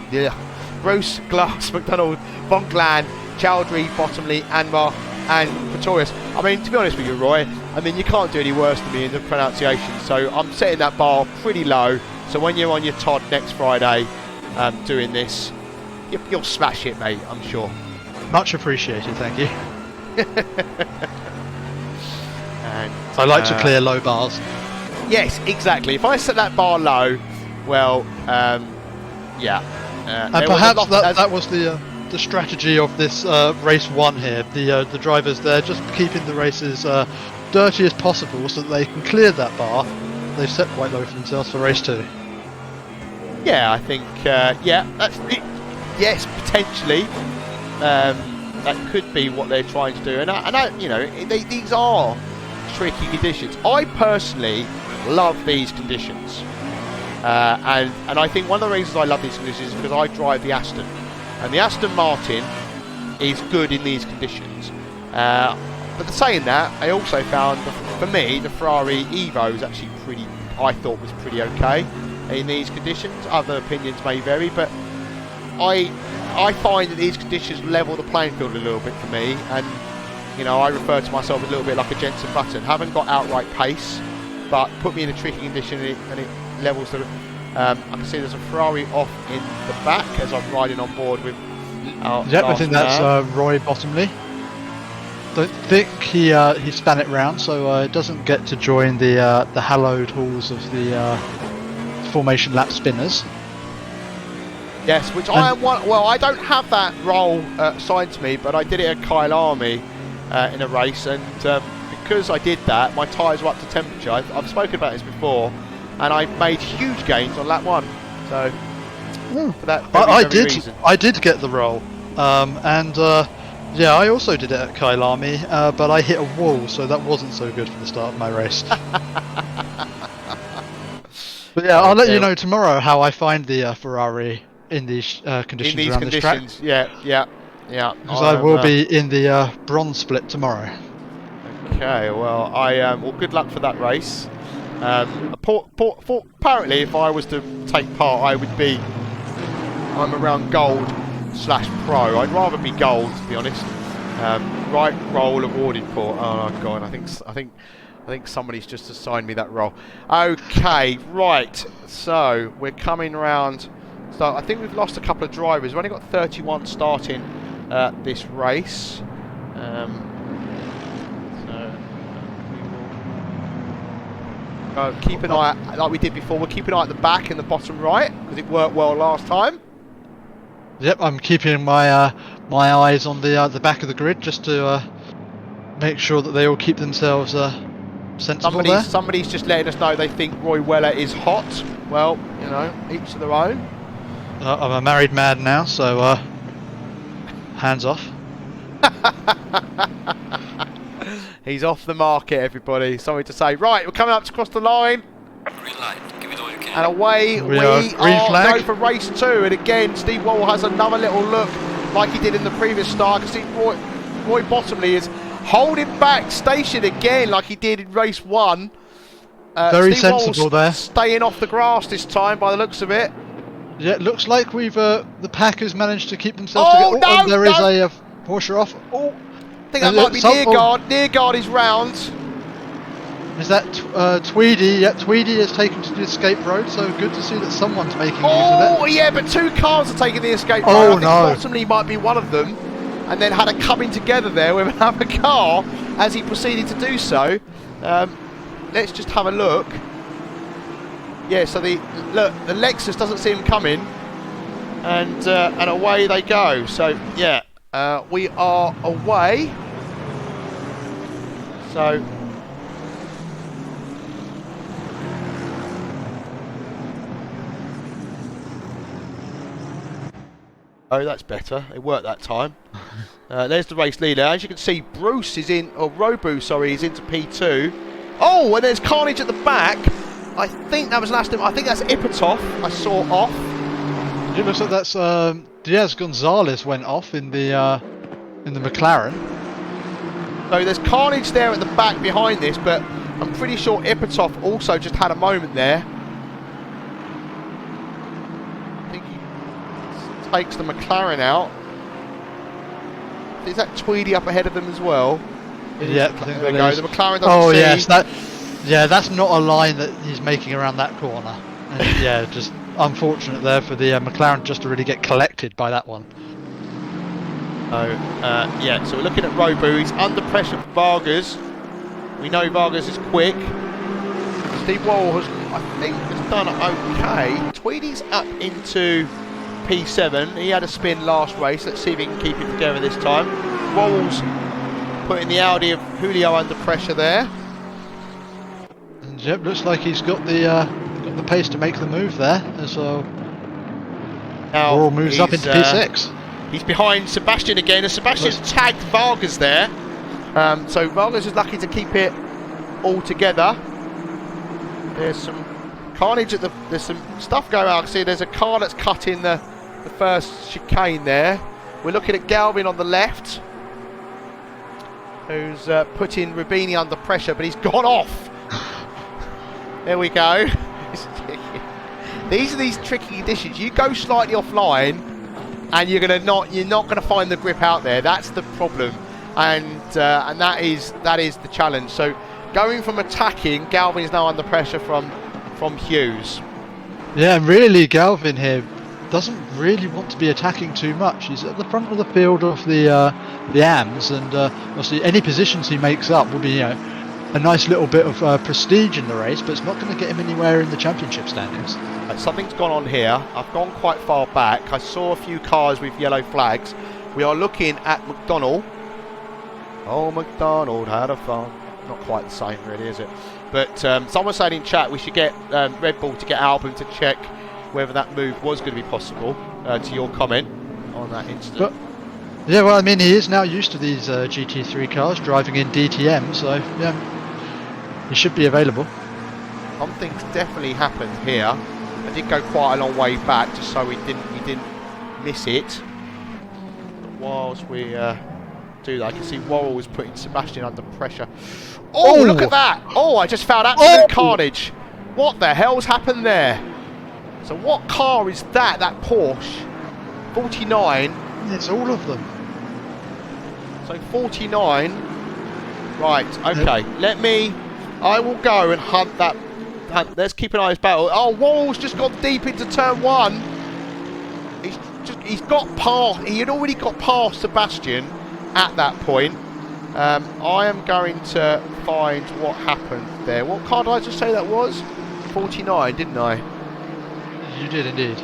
S1: yeah, Gross, Glass, McDonald, Von Glan, Chowdhury, Bottomley, Anwar, and Pretorius. I mean, to be honest with you, Roy, I mean, you can't do any worse than me in the pronunciation, so I'm setting that bar pretty low, so when you're on your Todd next Friday doing this, you'll smash it, mate, I'm sure.
S2: Much appreciated, thank you.
S1: And,
S2: I like to clear low bars.
S1: Yes, exactly. If I set that bar low, well, yeah.
S2: And perhaps that was the strategy of this race 1 here. The drivers there just keeping the races dirty as possible so that they can clear that bar. They've set quite low for themselves for race 2.
S1: Yeah, I think yeah, that's it. Yes, potentially. That could be what they're trying to do, and I you know, these are tricky conditions. I personally love these conditions, and I think one of the reasons I love these conditions is because I drive the Aston, and the Aston Martin is good in these conditions. But saying that, I also found, for me, the Ferrari Evo is actually I thought was pretty okay in these conditions. Other opinions may vary, but I find that these conditions level the playing field a little bit for me, and you know, I refer to myself a little bit like a Jenson Button. Haven't got outright pace, but put me in a tricky condition and it levels the. I can see there's a Ferrari off in the back as I'm riding on board with.
S2: Yep, I think that's Roy Bottomley. Don't think he span it round, so doesn't get to join the hallowed halls of the formation lap spinners.
S1: Yes, which I am one. Well, I don't have that role assigned to me, but I did it at Kyle Army in a race, and because I did that, my tyres were up to temperature. I've spoken about this before, and I made huge gains on lap 1. So for that very reason.
S2: I did get the role, and yeah, I also did it at Kyle Army, but I hit a wall, so that wasn't so good for the start of my race. But yeah, I'll let you know tomorrow how I find the Ferrari in these conditions around this track.
S1: Yeah.
S2: Because I will be in the bronze split tomorrow.
S1: Okay, well, well, good luck for that race. Apparently, if I was to take part, I'm around gold/pro. I'd rather be gold, to be honest. Right role awarded for. Oh god, I think somebody's just assigned me that role. Okay, right. So we're coming round. So I think we've lost a couple of drivers. We've only got 31 starting this race. We will keep an eye, like we did before. We'll keep an eye at the back and the bottom right because it worked well last time.
S2: Yep, I'm keeping my my eyes on the back of the grid just to make sure that they all keep themselves sensible there.
S1: Somebody's just letting us know they think Roy Weller is hot. Well, you know, each to their own.
S2: I'm a married man now, so hands off.
S1: He's off the market, everybody. Sorry to say. Right, we're coming up to cross the line.
S3: Green light. Give it all you can.
S1: And away we are going for race 2. And again, Steve Wall has another little look like he did in the previous start. I can see Roy Bottomley is holding back station again like he did in race 1.
S2: Very
S1: Steve
S2: sensible
S1: Wall's
S2: there.
S1: Staying off the grass this time by the looks of it.
S2: Yeah, it looks like we've the Packers managed to keep themselves together.
S1: No,
S2: and there is a Porsche off.
S1: Oh, I think that might be Nearguard. Nearguard is round.
S2: Is that Tweedy? Yeah, Tweedy has taken to the escape road, so good to see that someone's making use of it.
S1: Oh, yeah, but 2 cars are taking the escape road.
S2: Oh,
S1: I think Bottomley might be one of them, and then had a coming together there with another car as he proceeded to do so. Let's just have a look. Yeah, so the Lexus doesn't see him coming, and away they go. So yeah, we are away. So oh, that's better. It worked that time. There's the race leader. As you can see, Bruce is in, or Robu, sorry, is into P2. Oh, and there's carnage at the back. I think that was last time. I think that's Ipatov I saw off.
S2: It looks like that's Diaz Gonzalez went off in the McLaren.
S1: So there's carnage there at the back behind this, but I'm pretty sure Ipatov also just had a moment there. I think he takes the McLaren out. Is that Tweedy up ahead of them as well?
S2: Yeah,
S1: there we go. The McLaren doesn't see.
S2: Yes, that's not a line that he's making around that corner. And yeah, just unfortunate there for the McLaren just to really get collected by that one.
S1: Yeah, so we're looking at Robu. He's under pressure for Vargas. We know Vargas is quick. Steve Worrell has, I think, has done okay. Tweedy's up into P7. He had a spin last race. Let's see if he can keep it together this time. Worrell's putting the Audi of Julio under pressure there.
S2: And yep, looks like he's got the pace to make the move there. So
S1: now
S2: Worrell moves up into P6.
S1: He's behind Sebastian again, and Sebastian's tagged Vargas there. So Vargas is lucky to keep it all together. There's some carnage at there's some stuff going on. I can see there's a car that's cutting the first chicane there. We're looking at Galvin on the left, who's putting Rubini under pressure, but he's gone off. There we go. These are these tricky conditions. You go slightly offline, and you're not gonna find the grip out there. That's the problem, and that is the challenge. So going from attacking, Galvin is now under pressure from Hughes.
S2: Yeah, and really Galvin here doesn't really want to be attacking too much. He's at the front of the field of the AMs, and obviously any positions he makes up will be a nice little bit of prestige in the race, but it's not going to get him anywhere in the championship standings.
S1: Something's gone on here. I've gone quite far back. I saw a few cars with yellow flags. We are looking at McDonald. Oh, McDonald had a fun. Not quite the same, really, is it? But someone said in chat we should get Red Bull to get Albon to check whether that move was going to be possible. To your comment on that incident.
S2: But, yeah, well, I mean, he is now used to these GT3 cars driving in DTM, so yeah, he should be available.
S1: Something's definitely happened here. I did go quite a long way back just so we didn't miss it. But whilst we do that, I can see Worrell was putting Sebastian under pressure. Oh, look at that! Oh, I just found absolute carnage. What the hell's happened there? So what car is that? That Porsche 49.
S2: It's all of them.
S1: So 49. Right, okay. I will go and hunt that. Let's keep an eye on his battle. Oh, Worrell's just gone deep into turn one. He's got past. He had already got past Sebastian at that point. I am going to find what happened there. What car did I just say that was? 49, didn't I?
S2: You did indeed.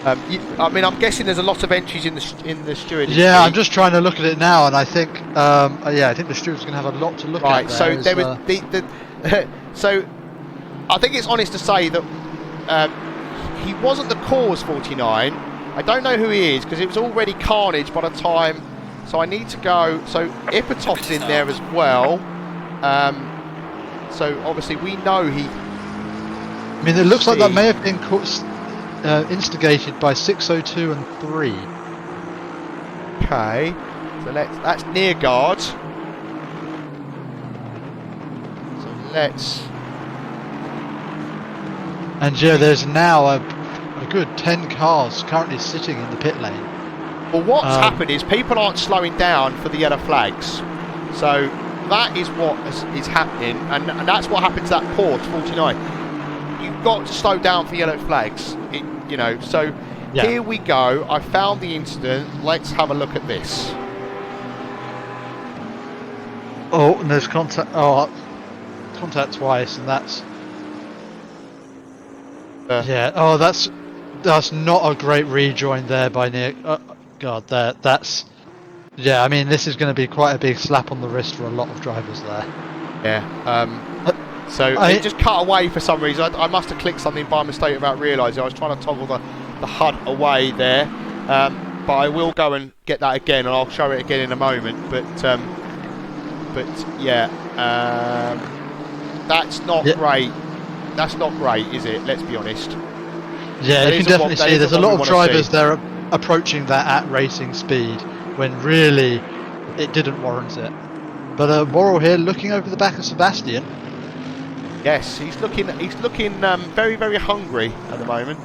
S1: I mean, I'm guessing there's a lot of entries in the steward.
S2: Yeah, I'm just trying to look at it now, and I think, I think the steward's going to have a lot to look at.
S1: Right, so there was so I think it's honest to say that he wasn't the cause 49. I don't know who he is because it was already carnage by the time. So I need to go. So Ipatov's in there as well. So obviously we know he.
S2: I mean, it looks like that may have been instigated by 602 and 3.
S1: Okay, so that's near guard. So let's.
S2: And yeah, there's now a good 10 cars currently sitting in the pit lane.
S1: Well, what's happened is people aren't slowing down for the yellow flags. So that is what is happening, and that's what happened to that Porsche 49. You've got to slow down for yellow flags. So here we go. I found the incident. Let's have a look at this.
S2: Oh, and there's contact. Oh, contact twice, and that's. Yeah. Oh, that's not a great rejoin there by Nick. God, that's. Yeah, I mean, this is going to be quite a big slap on the wrist for a lot of drivers there.
S1: Yeah. So it just cut away for some reason. I must have clicked something by mistake without realising. I was trying to toggle the HUD away there. But I will go and get that again, and I'll show it again in a moment. But yeah, that's not great. That's not great, is it? Let's be honest.
S2: Yeah, you can definitely see there's a lot of drivers there approaching that at racing speed when really it didn't warrant it. But Worrell here looking over the back of Sebastian.
S1: Yes, he's looking very, very hungry at the moment.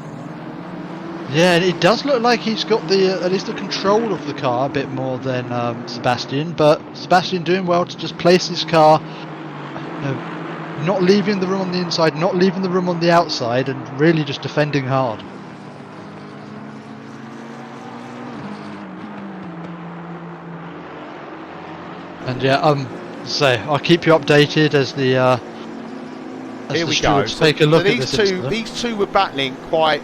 S2: Yeah, and it does look like he's got the at least the control of the car a bit more than Sebastian. But Sebastian doing well to just place his car, not leaving the room on the inside, not leaving the room on the outside, and really just defending hard. And yeah, I'll keep you updated as the
S1: here we go.
S2: Take a look at this incident.
S1: These two were battling quite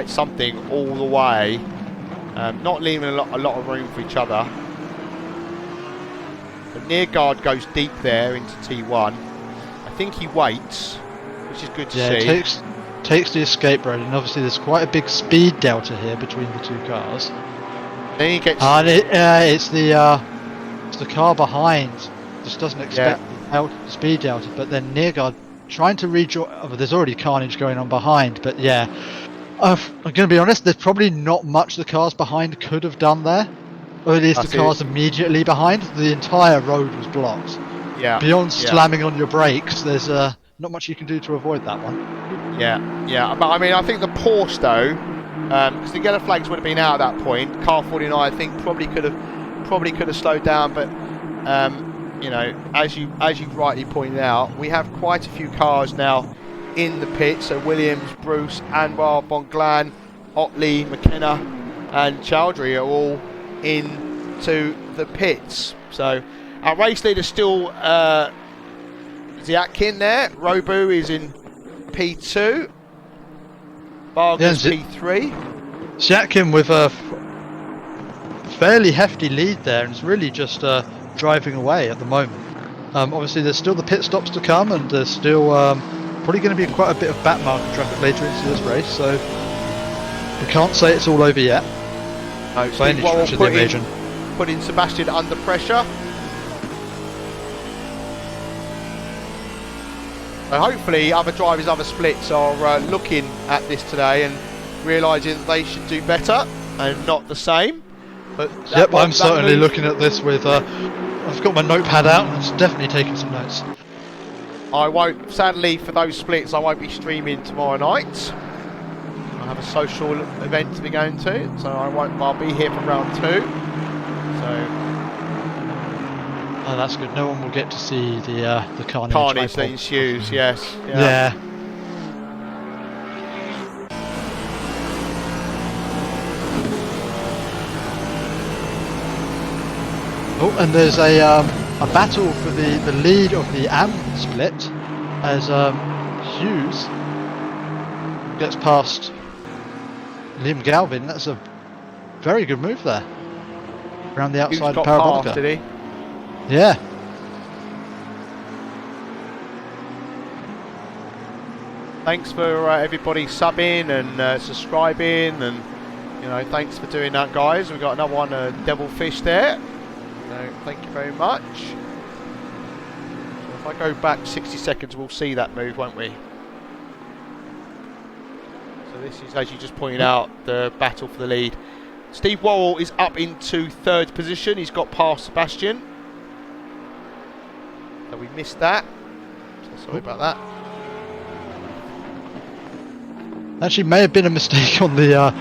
S1: something all the way, not leaving a lot of room for each other. The near guard goes deep there into T1. I think he waits, which is good to see.
S2: Yeah, takes the escape road, and obviously there's quite a big speed delta here between the two cars.
S1: Then he gets.
S2: It's the car behind. Just doesn't expect the speed delta, but then near guard trying to rejoin. There's already carnage going on behind, but yeah. I'm going to be honest, there's probably not much the cars behind could have done there. Or at least the cars immediately behind. The entire road was blocked.
S1: Yeah.
S2: Beyond slamming on your brakes, there's not much you can do to avoid that one.
S1: Yeah. But I mean, I think the Porsche though, because the yellow flags would have been out at that point. Car 49, I think, probably could have slowed down. But you know, as you rightly pointed out, we have quite a few cars now in the pit. So Williams, Bruce, Anwar, Von Glan, Otley, McKenna and Chowdhury are all into the pits. So our race leader still Ziatkin there. Robu is in P2. Vargas P3.
S2: Ziatkin with a fairly hefty lead there, and it's really just driving away at the moment. Obviously there's still the pit stops to come, and there's still probably going to be quite a bit of backmarker traffic later into this race, so we can't say it's all over yet.
S1: No,
S2: by any stretch of the imagination.
S1: Putting Sebastian under pressure. So hopefully other drivers, other splits are looking at this today and realising that they should do better and not the same. But
S2: I'm certainly looking at this with I've got my notepad out and I'm definitely taking some notes.
S1: I won't, sadly for those splits, I won't be streaming tomorrow night. I have a social event to be going to, so I'll be here for round 2. So
S2: oh, that's good. No one will get to see the
S1: carnage that ensues. Yes.
S2: Yeah. Oh, and there's a battle for the lead of the AM split as Hughes gets past Liam Galvin. That's a very good move there around the outside of Parabolica.
S1: Past, did he?
S2: Yeah.
S1: Thanks for everybody subbing and subscribing, and you know, thanks for doing that, guys. We've got another one, Devilfish there. So thank you very much. So if I go back 60 seconds, we'll see that move, won't we? So this is, as you just pointed out, the battle for the lead. Steve Worrell is up into 3rd position. He's got past Sebastian. So we missed that. So sorry about that.
S2: Actually, may have been a mistake on the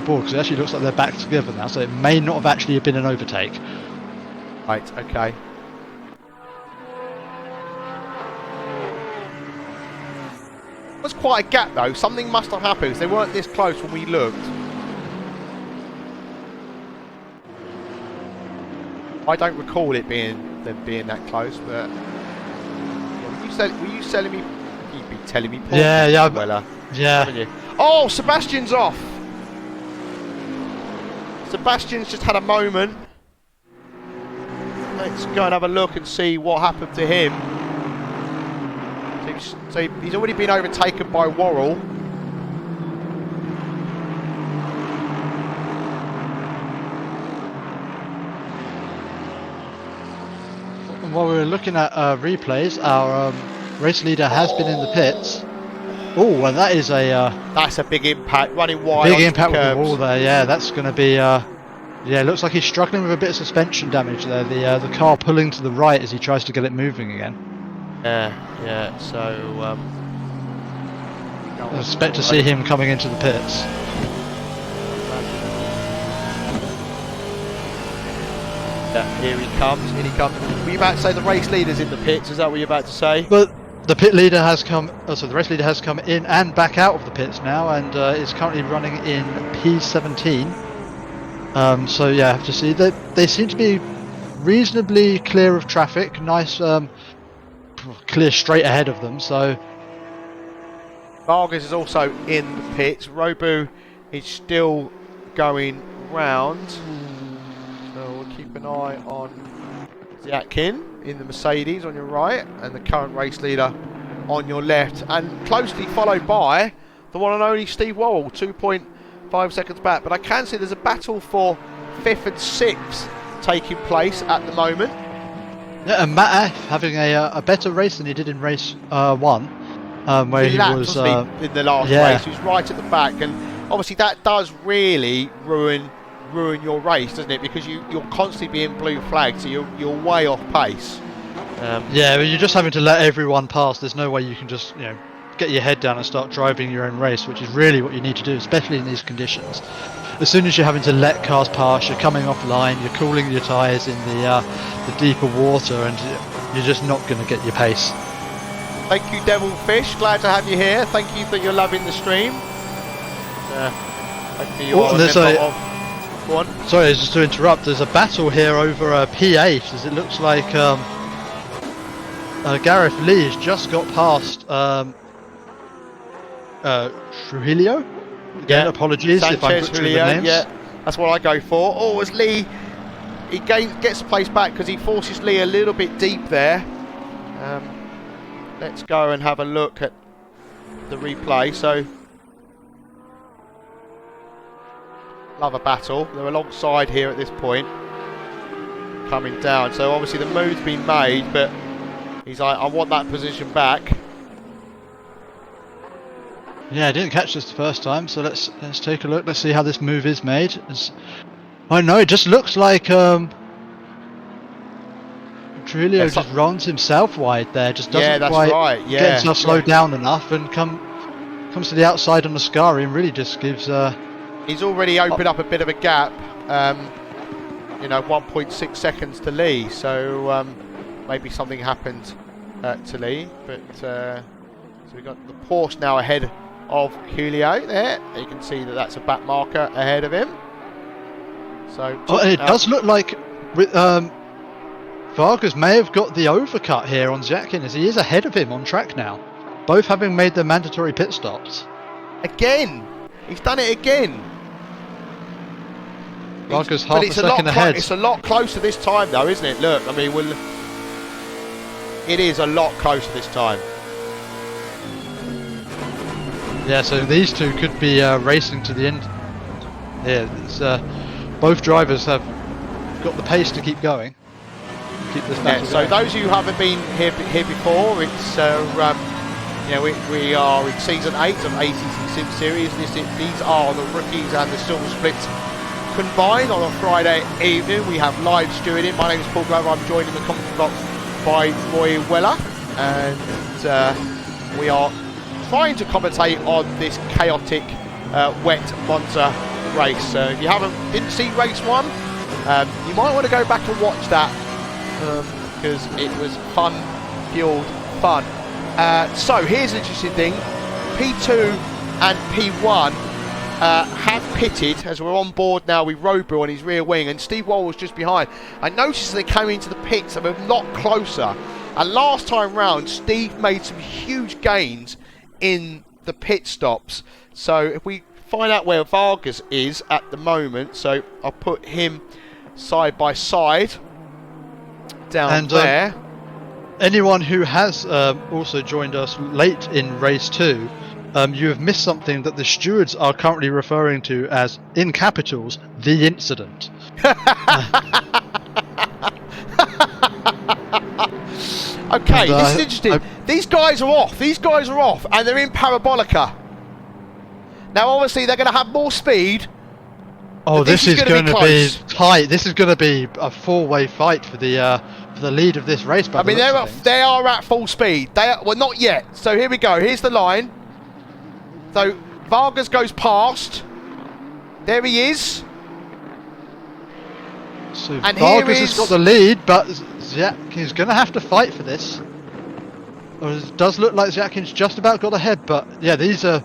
S2: board, because it actually looks like they're back together now. So it may not have actually been an overtake.
S1: Right. Okay. It was quite a gap though. Something must have happened because they weren't this close when we looked. I don't recall them being that close, but yeah, were you selling me? You'd be telling me.
S2: Yeah.
S1: Weller,
S2: Yeah.
S1: Oh, Sebastian's off. Sebastian's just had a moment. Let's go and have a look and see what happened to him. So he So he's already been overtaken by Worrell.
S2: And while we were looking at replays, our race leader has been in the pits. Oh, and that is a
S1: That's a big impact, running wide.
S2: big
S1: onto
S2: impact
S1: the
S2: with the
S1: curbs.
S2: wall there. Yeah, that's going to be. Yeah, it looks like he's struggling with a bit of suspension damage there. The car pulling to the right as he tries to get it moving again.
S1: Yeah. So
S2: I expect to see him coming into the pits.
S1: Yeah, here he comes. Were you about to say the race leader's in the pits? Is that what you're about to say?
S2: But the pit leader has come. So the race leader has come in and back out of the pits now, and is currently running in P17. So yeah, I have to see that they seem to be reasonably clear of traffic. Nice, clear straight ahead of them. So
S1: Vargas is also in the pits. Robu is still going round. So we'll keep an eye on Ziakin in the Mercedes on your right, and the current race leader on your left, and closely followed by the one and only Steve Worrell, 2.5 seconds back. But I can see there's a battle for 5th and 6th taking place at the moment.
S2: yeah, and Matt F having a better race than he did in race 1, where he
S1: lapped,
S2: was
S1: wasn't he, in the last race. He was right at the back, and obviously that does really ruin your race, doesn't it? Because you're constantly being blue flagged, so you're way off pace.
S2: Yeah, but you're just having to let everyone pass. There's no way you can just get your head down and start driving your own race, which is really what you need to do, especially in these conditions. As soon as you're having to let cars pass, you're coming offline, you're cooling your tyres in the deeper water, and you're just not going to get your pace.
S1: Thank you, Devilfish. Glad to have you here. Thank you that you're loving the stream. Hopefully you are a member of... Go on.
S2: Sorry, just to interrupt. There's a battle here over P8, as it looks like Gareth Lee has just got past Trujillo. Again, apologies if I'm
S1: Sanchez,
S2: butchering
S1: Julio,
S2: the names.
S1: yeah, that's what I go for. Oh, as Lee, he gets the place back because he forces Lee a little bit deep there. Let's go and have a look at the replay. So, love a battle. They're alongside here at this point, coming down. So obviously the move's been made, but he's like, I want that position back.
S2: Yeah, I didn't catch this the first time, so let's take a look. Let's see how this move is made. I know it just looks like Trujillo just runs himself wide there. Just doesn't quite get himself slowed down enough, and comes to the outside on the Scari and really just gives.
S1: He's already opened up a bit of a gap. 1.6 seconds to Lee. So maybe something happened to Lee, but so we got the Porsche now ahead of Julio there. You can see that that's a back marker ahead of him. So
S2: it does look like Vargas may have got the overcut here on Ziakin, as he is ahead of him on track now, both having made their mandatory pit stops.
S1: Again, he's done it again.
S2: Vargas half a second ahead.
S1: It's a lot closer this time, though, isn't it? Look, I mean, it is a lot closer this time.
S2: Yeah, so these two could be racing to the end. Yeah, both drivers have got the pace to keep going. Keep this battle going.
S1: So those who haven't been here before, it's we are in season 8 of ACCSimSeries. These are the rookies and the silver splits combined on a Friday evening. We have live stewarding. My name is Paul Glover. I'm joined in the commentary box by Roy Weller, and we are trying to commentate on this chaotic wet Monza race. If you didn't see race 1, you might want to go back and watch that, because it was fun-fueled fun. So here's an interesting thing. P2 and P1 have pitted, as we're on board now with Robu on his rear wing, and Steve Worrell was just behind. I noticed they came into the pits and were a lot closer. And last time round, Steve made some huge gains in the pit stops. So if we find out where Vargas is at the moment, so I'll put him side by side down there.
S2: anyone who has also joined us late in race 2, you have missed something that the stewards are currently referring to as, in capitals, the incident.
S1: Okay,
S2: And,
S1: this is interesting. These guys are off. These guys are off, and they're in Parabolica. Now, obviously, they're going to have more speed.
S2: Oh, this is going to be
S1: close.
S2: tight. This is going to be a four-way fight for the lead of this race. By
S1: I mean, they are at full speed. Well, not yet. So here we go. Here's the line. So Vargas goes past. There he is.
S2: So
S1: and
S2: Vargas has got the lead, but Ziakin's going to have to fight for this. It does look like Ziakin's just about got ahead, but yeah, these are.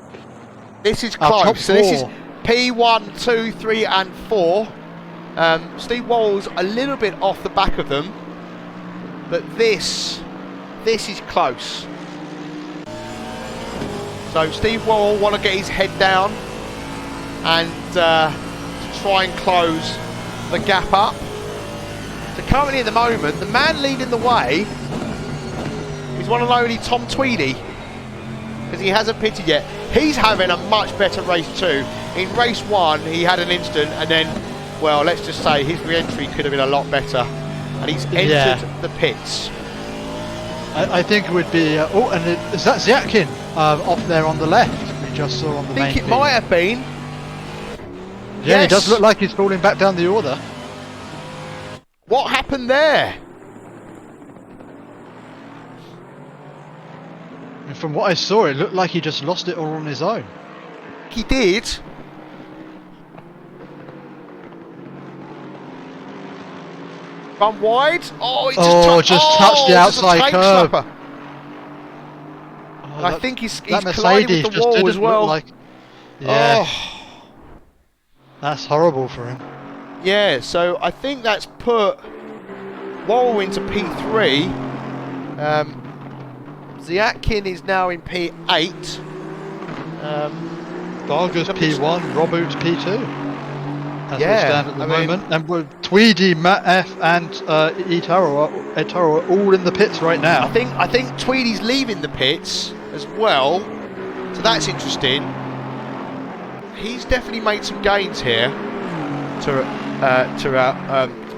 S1: This is close. So this is P1, 2, 3, and 4. Steve Worrell's a little bit off the back of them, but this is close. So Steve Worrell want to get his head down and try and close the gap up. So currently at the moment, the man leading the way is one and only Tom Tweedy, because he hasn't pitted yet. He's having a much better race too. In race 1, he had an incident, and then, well, let's just say his re-entry could have been a lot better, and he's entered the pits.
S2: I think it would be. Is that Ziakin off there on the left? We just saw on the main.
S1: I think it might have been.
S2: Yeah,
S1: yes.
S2: It does look like he's falling back down the order.
S1: What happened there?
S2: And from what I saw, it looked like he just lost it all on his own.
S1: He did. Run wide. Oh, he just
S2: touched the outside curb.
S1: I think he's collided with the wall as well.
S2: Yeah. Oh. That's horrible for him.
S1: Yeah, so I think that's put Worrell into P3. Ziakin is now in P8.
S2: Vargas P1, Robut P2. As we stand at the moment. And with Tweedy, Matt F and Etaro are all in the pits right now.
S1: I think Tweedy's leaving the pits as well. So that's interesting. He's definitely made some gains here to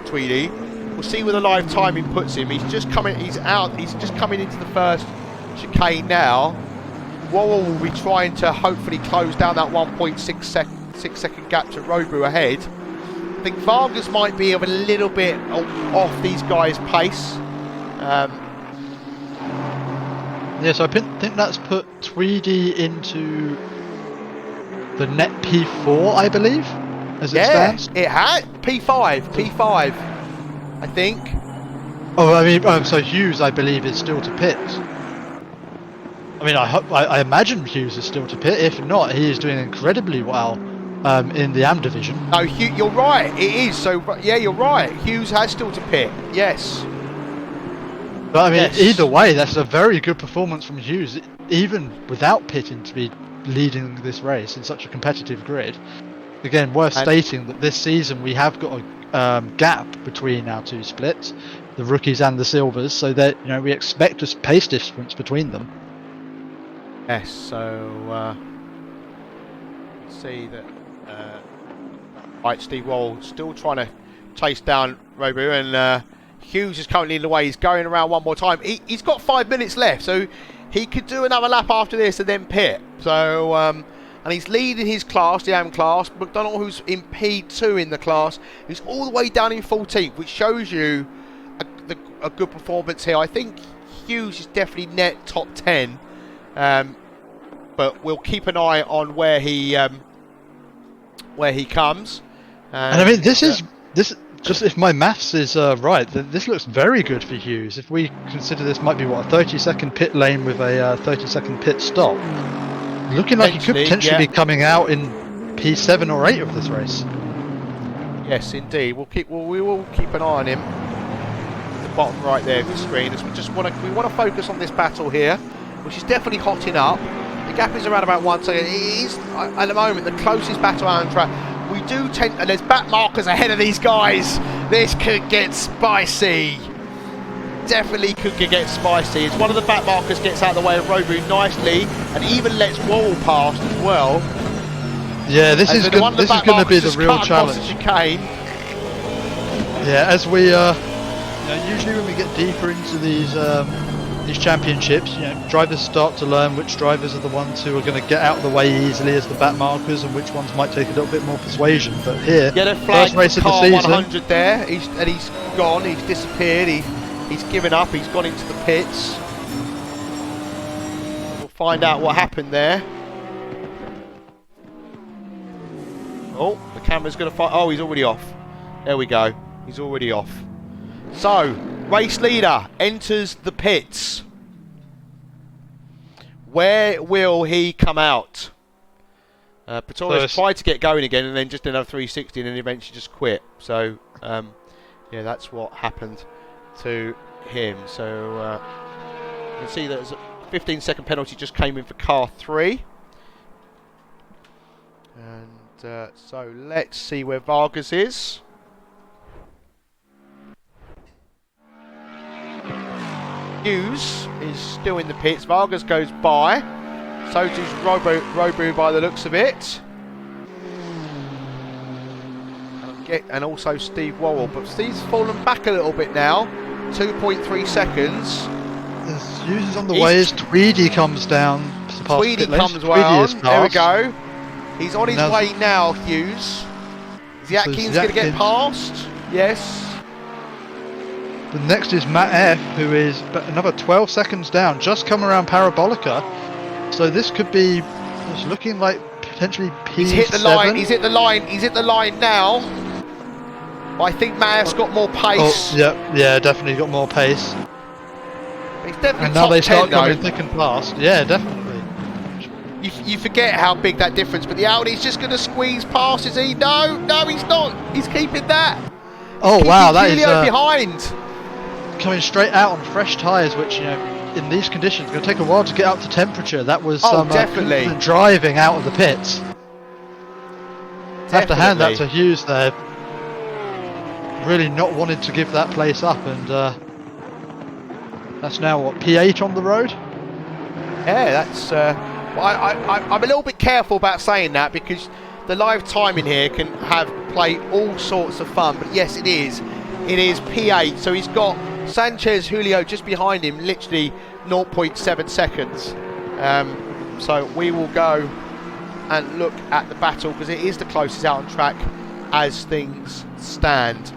S1: Tweedy. We'll see where the live timing puts him. He's just coming into the first chicane now. Worrell will be trying to hopefully close down that 1.6 second gap to Robu ahead. I think Vargas might be a little bit off these guys' pace.
S2: Yes, I think that's put Tweedy into the net P4, I believe, as it stands.
S1: It had P5, I think.
S2: Oh, I mean, so Hughes, I believe, is still to pit. I mean, I imagine Hughes is still to pit. If not, he is doing incredibly well in the AM division.
S1: No, you're right. It is. So, yeah, you're right. Hughes has still to pit. Yes.
S2: But I mean, either way, that's a very good performance from Hughes, even without pitting, to be leading this race in such a competitive grid. Again, worth stating that this season we have got a gap between our two splits, the rookies and the silvers, so that we expect a pace difference between them.
S1: Yes, so see that right, Steve Worrell still trying to chase down Robu, and Hughes is currently in the way. He's going around one more time. He's got 5 minutes left, so he could do another lap after this and then pit. So and he's leading his class, the AM class. McDonald, who's in P2 in the class, is all the way down in 14th, which shows you a good performance here. I think Hughes is definitely net top 10. But we'll keep an eye on where he comes.
S2: And I mean, this just if my maths is right, this looks very good for Hughes. If we consider this might be a 30-second pit lane with a 30-second pit stop, looking like he could potentially be coming out in P7 or 8 of this race.
S1: Yes, indeed. We will keep an eye on him. The bottom right there of the screen, as we want to focus on this battle here, which is definitely hotting up. The gap is around about 1 second. It is at the moment the closest battle on track. We do tend, and there's back markers ahead of these guys. This could get spicy. definitely could get spicy. As one of the back markers gets out of the way of Robu nicely, and even lets Wall past as well.
S2: Yeah, this is going to be the real challenge.
S1: The chicane.
S2: Yeah, as we usually when we get deeper into these championships, drivers start to learn which drivers are the ones who are going to get out of the way easily as the back markers, and which ones might take a little bit more persuasion. But here, first race of the season,
S1: 100 there, he's gone, he's disappeared, he's given up, he's gone into the pits. We'll find out what happened there. Oh, the camera's going to fight. Oh, he's already off. There we go. He's already off. So, race leader enters the pits. Where will he come out? Pretorius tried to get going again and then just another 360 and then eventually just quit. So, yeah, that's what happened to him. So, you can see that there's a 15-second penalty just came in for car 3. And so let's see where Vargas is. Hughes is still in the pits. Vargas goes by. So does Robu by the looks of it. And also Steve Worrell. But Steve's fallen back a little bit now. 2.3 seconds.
S2: Hughes is on the way as Tweedy comes down.
S1: Tweedy comes well. There we go. He's on his way now, Hughes. Is Atkins going to get past? Yes.
S2: The next is Matt F, who is another 12 seconds down, just come around Parabolica. So this could be, it's looking like potentially P7.
S1: He's hit the line, he's hit the line, he's hit the line now. I think Matt F's got more pace.
S2: Oh, yeah, definitely got more pace.
S1: He's definitely
S2: and now they start coming
S1: though.
S2: Thick and fast. Yeah, definitely.
S1: You forget how big that difference, but the Audi's just going to squeeze past, is he? No, he's not. He's keeping that.
S2: Oh wow, that is
S1: behind.
S2: Coming straight out on fresh tyres, which in these conditions going to take a while to get up to temperature. That was some
S1: definitely
S2: driving out of the pits. Have to hand that to Hughes there. Really not wanting to give that place up, and that's now what, P8 on the road.
S1: Yeah, that's. I'm a little bit careful about saying that because the live timing here can play all sorts of fun. But yes, it is. It is P8. So he's got Sanchez, Julio just behind him, literally 0.7 seconds. So we will go and look at the battle because it is the closest out on track as things stand.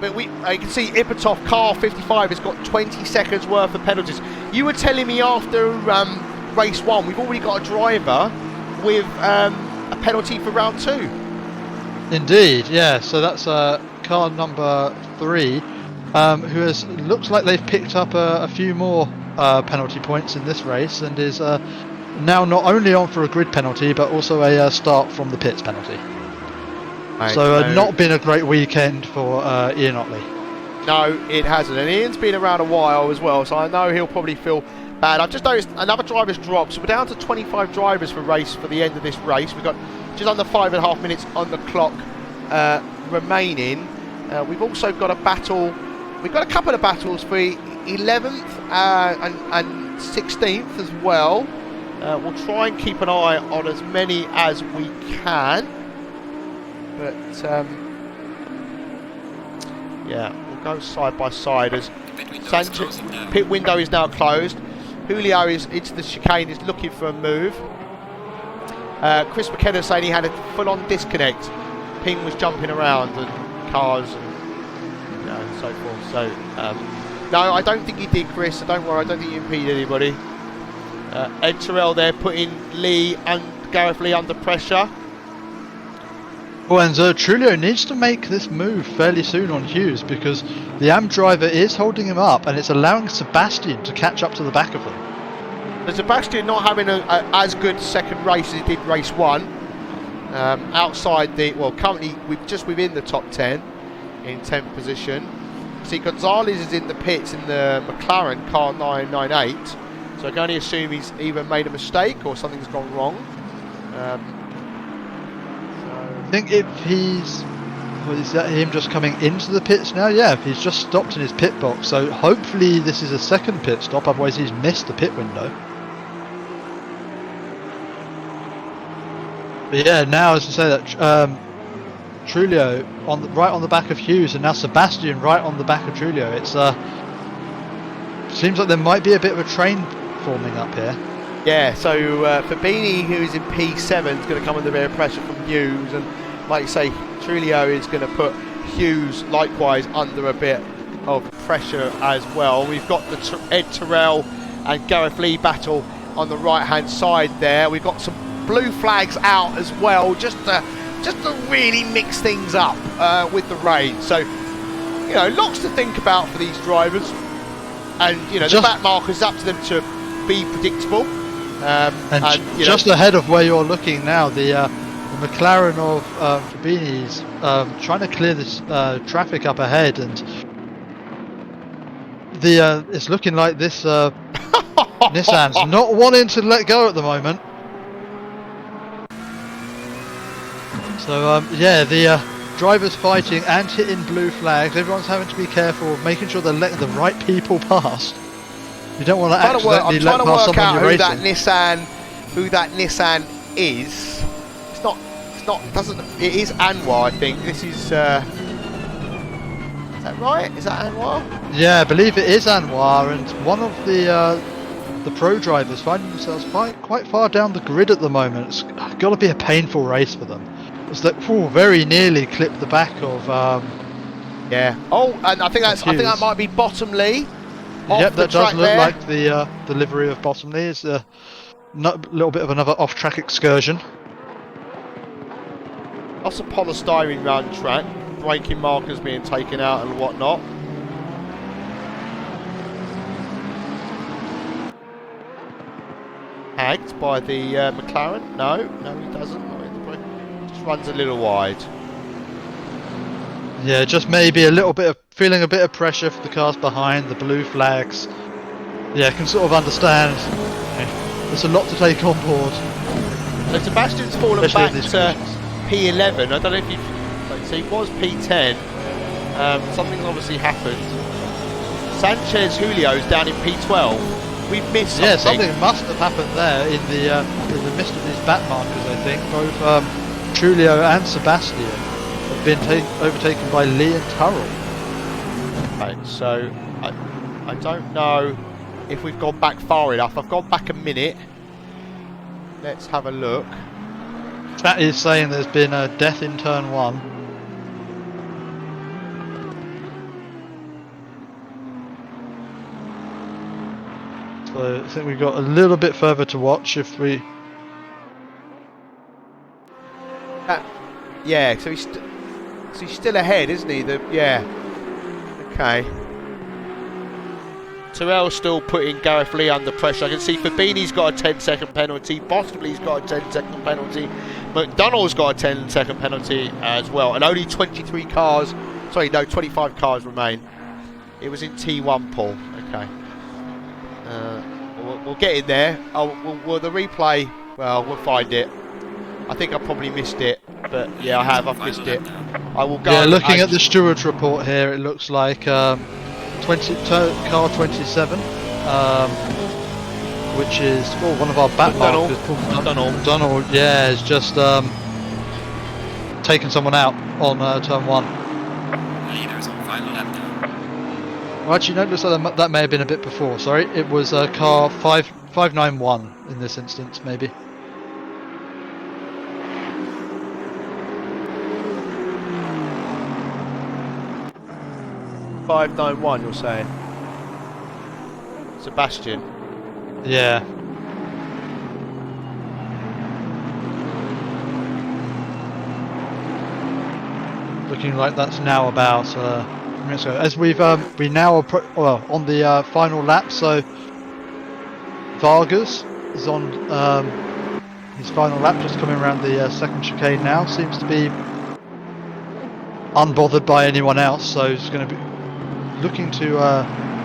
S1: But you can see Ipatov, car 55, has got 20 seconds worth of penalties. You were telling me after race 1, we've already got a driver with a penalty for round 2.
S2: Indeed, yeah. So that's car number 3, who looks like they've picked up a few more penalty points in this race, and is now not only on for a grid penalty but also a start from the pits penalty. So not been a great weekend for Ian Otley. No,
S1: it hasn't, and Ian's been around a while as well, so I know he'll probably feel bad. I've just noticed another driver's dropped, so we're down to 25 drivers for the end of this race. We've got just under 5.5 minutes on the clock remaining. We've also got a battle. We've got a couple of battles for 11th and 16th as well. We'll try and keep an eye on as many as we can. But yeah, we'll go side by side as Sanchez. Pit window is now closed. Julio is into the chicane, is looking for a move. Chris McKenna saying he had a full-on disconnect. Ping was jumping around and cars and so forth. So no, I don't think he did, Chris. So don't worry, I don't think you impeded anybody. Ed Terrell there putting Lee and Gareth Lee under pressure.
S2: Well, and Trulio needs to make this move fairly soon on Hughes because the AM driver is holding him up and it's allowing Sebastian to catch up to the back of them.
S1: But Sebastian not having as good second race as he did race 1. Outside currently just within the top 10 in 10th position. See, Gonzalez is in the pits in the McLaren car 998. So I can only assume he's either made a mistake or something's gone wrong.
S2: I think if he's is that him just coming into the pits now? Yeah, he's just stopped in his pit box. So hopefully this is a second pit stop. Otherwise he's missed the pit window. But yeah, now as I say that Trulio right on the back of Hughes, and now Sebastian right on the back of Trulio. It's seems like there might be a bit of a train forming up here.
S1: Yeah, so Fabini, who's in P7, is going to come under a bit of pressure from Hughes, and like you say, Trulio is going to put Hughes likewise under a bit of pressure as well. We've got the Ed Terrell and Gareth Lee battle on the right hand side there. We've got some blue flags out as well, just to really mix things up with the rain. So, you know, lots to think about for these drivers, and you know, the back markers, up to them to be predictable.
S2: And just ahead of where you're looking now, the McLaren of Fabini's trying to clear this traffic up ahead, and it's looking like this Nissan's not wanting to let go at the moment. So yeah, the drivers fighting and hitting blue flags. Everyone's having to be careful of making sure they're letting the right people past. You don't want to accidentally let past someone you're racing.
S1: Who that Nissan is. It is Anwar, I think. This is that right? Is that Anwar?
S2: Yeah, I believe it is Anwar, and one of the pro drivers finding themselves quite far down the grid at the moment. It's got to be a painful race for them. It's like very nearly clipped the back of
S1: yeah. Oh, and I think that might be Bottomley.
S2: Yep, that does look like the delivery of Bottomley. It's a little bit of another off-track excursion.
S1: Lots of polystyrene round track, braking markers being taken out and whatnot. Hagged by the McLaren. No, he doesn't. Just runs a little wide.
S2: Yeah, just maybe feeling a bit of pressure for the cars behind, the blue flags. Yeah, I can sort of understand. There's a lot to take on board.
S1: So Sebastian's fallen back to P11. I don't know if you... So he was P10. Something's obviously happened. Sanchez Julio's down in P12. We've missed something.
S2: Yeah, something must have happened there in the midst of these back markers, I think. Both Trulio and Sebastian have been overtaken by Lee and Turrell.
S1: Okay, so I don't know if we've gone back far enough. I've gone back a minute. Let's have a look.
S2: Chat is saying there's been a death in turn 1. So I think we've got a little bit further to watch if we...
S1: Yeah, so he's still ahead, isn't he? Yeah. Okay. Terrell's still putting Gareth Lee under pressure. I can see Fabini's got a 10-second penalty. Bottomley's got a 10-second penalty. McDonald's got a 10-second penalty as well. And only 25 cars remain. It was in T1, Paul. Okay. We'll get in there. Will the replay... Well, we'll find it. I think I probably missed it. But yeah, I've missed it. I will go.
S2: Yeah, looking at the stewards report here, it looks like car 27, which is one of our back markers. Donald, yeah, has just taken someone out on turn 1.
S3: Leaders on final lap now.
S2: Well, actually, no, it looks like that may have been a bit before. Sorry, it was car 591 in this instance, maybe.
S1: .591, you're saying? Sebastian.
S2: Yeah. Looking like that's now about minutes ago. As we now on the final lap. So Vargas is on his final lap, just coming around the second chicane now. Seems to be unbothered by anyone else, so he's going to be looking to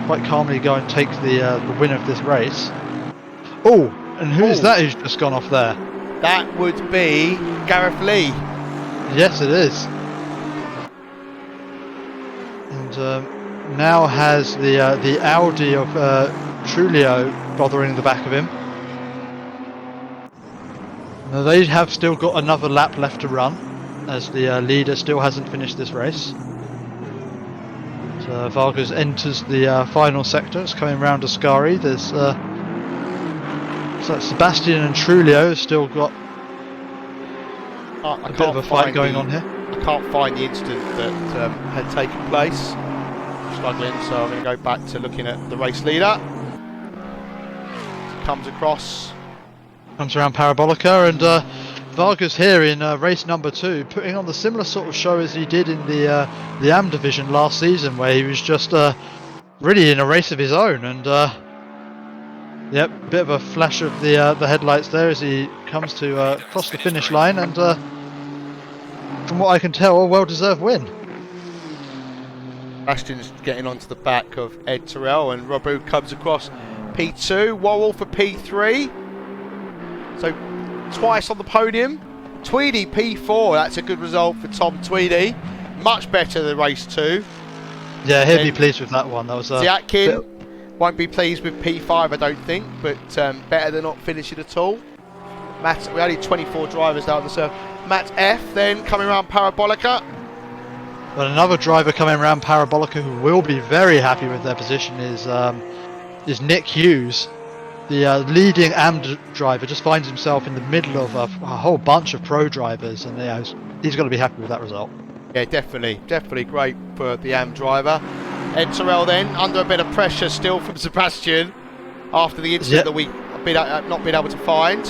S2: quite calmly go and take the win of this race. Oh, and who is that who's just gone off there?
S1: That would be Gareth Lee.
S2: Yes, it is. now has the Audi of Trulio bothering the back of him. Now they have still got another lap left to run, as the leader still hasn't finished this race. So Vargas enters the final sector. It's coming round Ascari. There's so Sebastian and Trulio have still got a bit of a fight going on here.
S1: I can't find the incident that had taken place. I'm struggling, so I'm going to go back to looking at the race leader. Comes across.
S2: Comes around Parabolica, and Vargas here in race number 2, putting on the similar sort of show as he did in the AM division last season, where he was just really in a race of his own. And yep, bit of a flash of the headlights there as he comes to cross the finish line, and from what I can tell, a well-deserved win.
S1: Ashton's getting onto the back of Ed Terrell, and Robu comes across P2, Worrell for P3. So twice on the podium. Tweedy P4, that's a good result for Tom Tweedy. Much better than race 2.
S2: Yeah, he'll be pleased with that one. That was
S1: Ziatkin won't be pleased with P5, I don't think, but better than not finishing at all. Matt, we only 24 drivers now on the circuit. Matt F then coming around Parabolica.
S2: But another driver coming around Parabolica who will be very happy with their position is Nick Hughes. The leading AM driver just finds himself in the middle of a whole bunch of pro drivers, and he's going to be happy with that result.
S1: Yeah, definitely great for the AM driver. Ed Terrell then under a bit of pressure still from Sebastian after the incident that we not been able to find.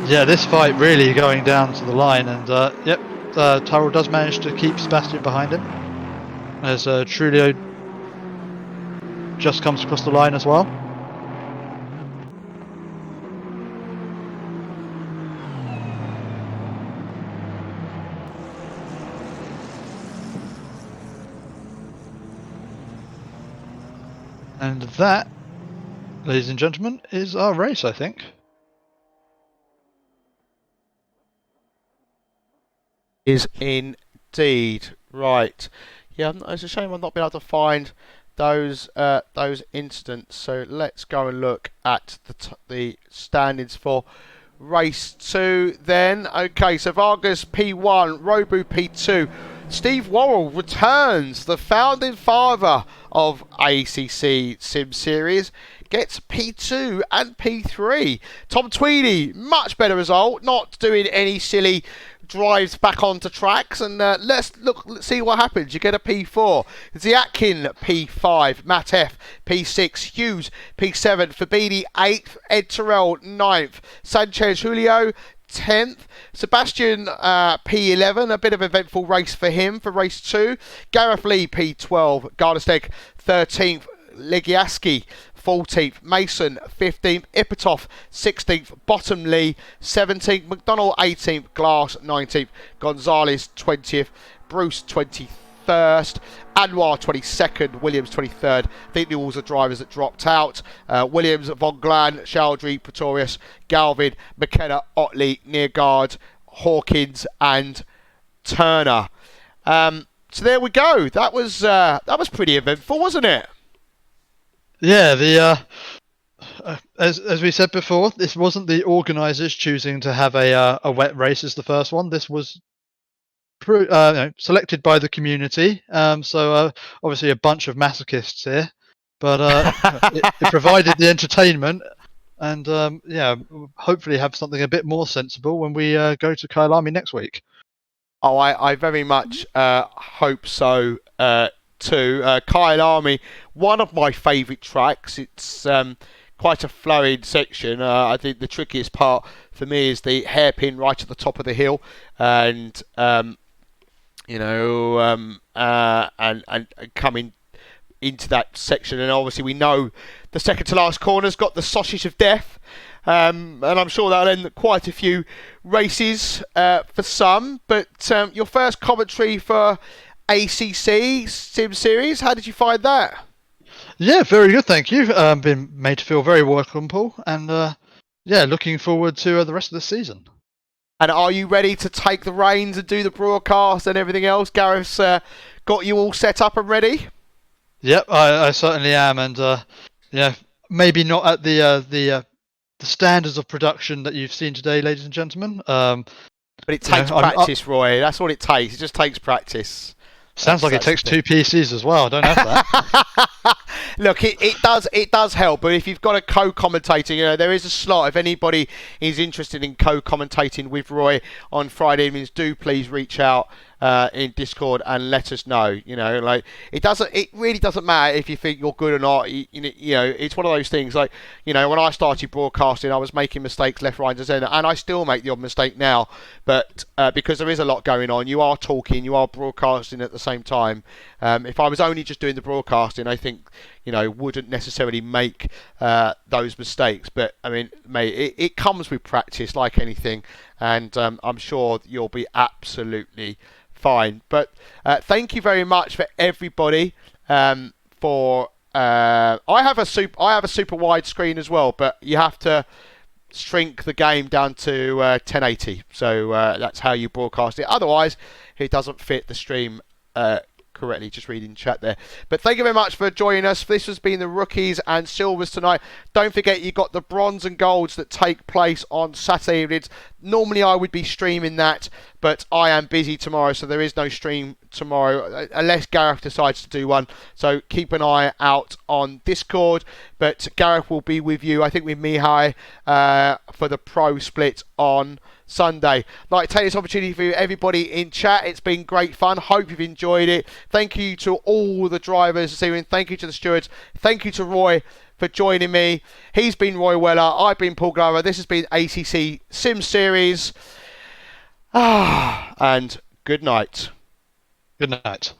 S2: Yeah, this fight really going down to the line, and yep, Tyrrell does manage to keep Sebastian behind him as Trulio just comes across the line as well. And that, ladies and gentlemen, is our race, I think.
S1: Is indeed right. Yeah, it's a shame I've not been able to find those incidents. So let's go and look at the standings for race 2 then. Okay, so Vargas P1, Robu P2. Steve Worrell returns, the founding father of ACCSimSeries, gets P2 and P3. Tom Tweedy, much better result, not doing any silly drives back onto tracks, and let's see what happens. You get a P4. Ziatkin P5, Matt F P6, Hughes P7, Fabini 8th, Ed Terrell 9th, Sanchez Julio 10th, Sebastian P11, a bit of an eventful race for him for race 2. Gareth Lee P12, Gardesteg 13th, Legiaski 14th, Mason 15th, Ipatov 16th, Bottom Lee 17th, McDonald 18th, Glass 19th, Gonzalez 20th, Bruce 21st, Anwar 22nd, Williams 23rd. I think all the drivers that dropped out. Williams, Von Glan, Chaldry, Pretorius, Galvin, McKenna, Otley, Nearguard, Hawkins and Turner. So there we go. That was pretty eventful, wasn't it?
S2: Yeah, as we said before, this wasn't the organisers choosing to have a wet race as the first one. This was selected by the community. So obviously a bunch of masochists here, but it provided the entertainment, and yeah, hopefully have something a bit more sensible when we go to Kyalami next week.
S1: Oh, I very much hope so too. Kyalami, one of my favourite tracks. It's quite a flowing section. I think the trickiest part for me is the hairpin right at the top of the hill, and and coming into that section. And obviously we know the second to last corner's got the sausage of death, and I'm sure that'll end quite a few races for some. But your first commentary for ACCSimSeries, how did you find that?
S2: Yeah, very good, thank you. Been made to feel very welcome, and yeah, looking forward to the rest of the season.
S1: And are you ready to take the reins and do the broadcast and everything else? Gareth's got you all set up and ready?
S2: Yep, I certainly am, and yeah, maybe not at the standards of production that you've seen today, ladies and gentlemen.
S1: But it takes practice, Roy. That's all it takes. It just takes practice.
S2: Sounds like it takes two PCs as well. I don't have that.
S1: Look, it does help, but if you've got a co-commentating, there is a slot. If anybody is interested in co-commentating with Roy on Friday evenings, do please reach out in Discord and let us know. It really doesn't matter if you think you're good or not. It's one of those things. Like, when I started broadcasting, I was making mistakes left, right, and centre, and I still make the odd mistake now. But because there is a lot going on, you are talking, you are broadcasting at the same time. If I was only just doing the broadcasting, I think wouldn't necessarily make those mistakes. But I mean, mate, it comes with practice, like anything, and I'm sure you'll be absolutely fine. But thank you very much for everybody for. I have a super wide screen as well, but you have to shrink the game down to 1080. So that's how you broadcast it. Otherwise, it doesn't fit the stream correctly. Just reading chat there. But thank you very much for joining us. This has been the rookies and silvers tonight. Don't forget, you got the bronze and golds that take place on Saturday evenings. Normally I would be streaming that, but I am busy tomorrow, so there is no stream tomorrow unless Gareth decides to do one. So keep an eye out on Discord. But Gareth will be with you, I think, with Mihai for the pro split on Sunday. I'd like to take this opportunity for everybody in chat. It's been great fun. Hope you've enjoyed it. Thank you to all the drivers this evening. Thank you to the stewards. Thank you to Roy for joining me. He's been Roy Weller. I've been Paul Glover. This has been ACCSimSeries. And good night.
S2: Good night.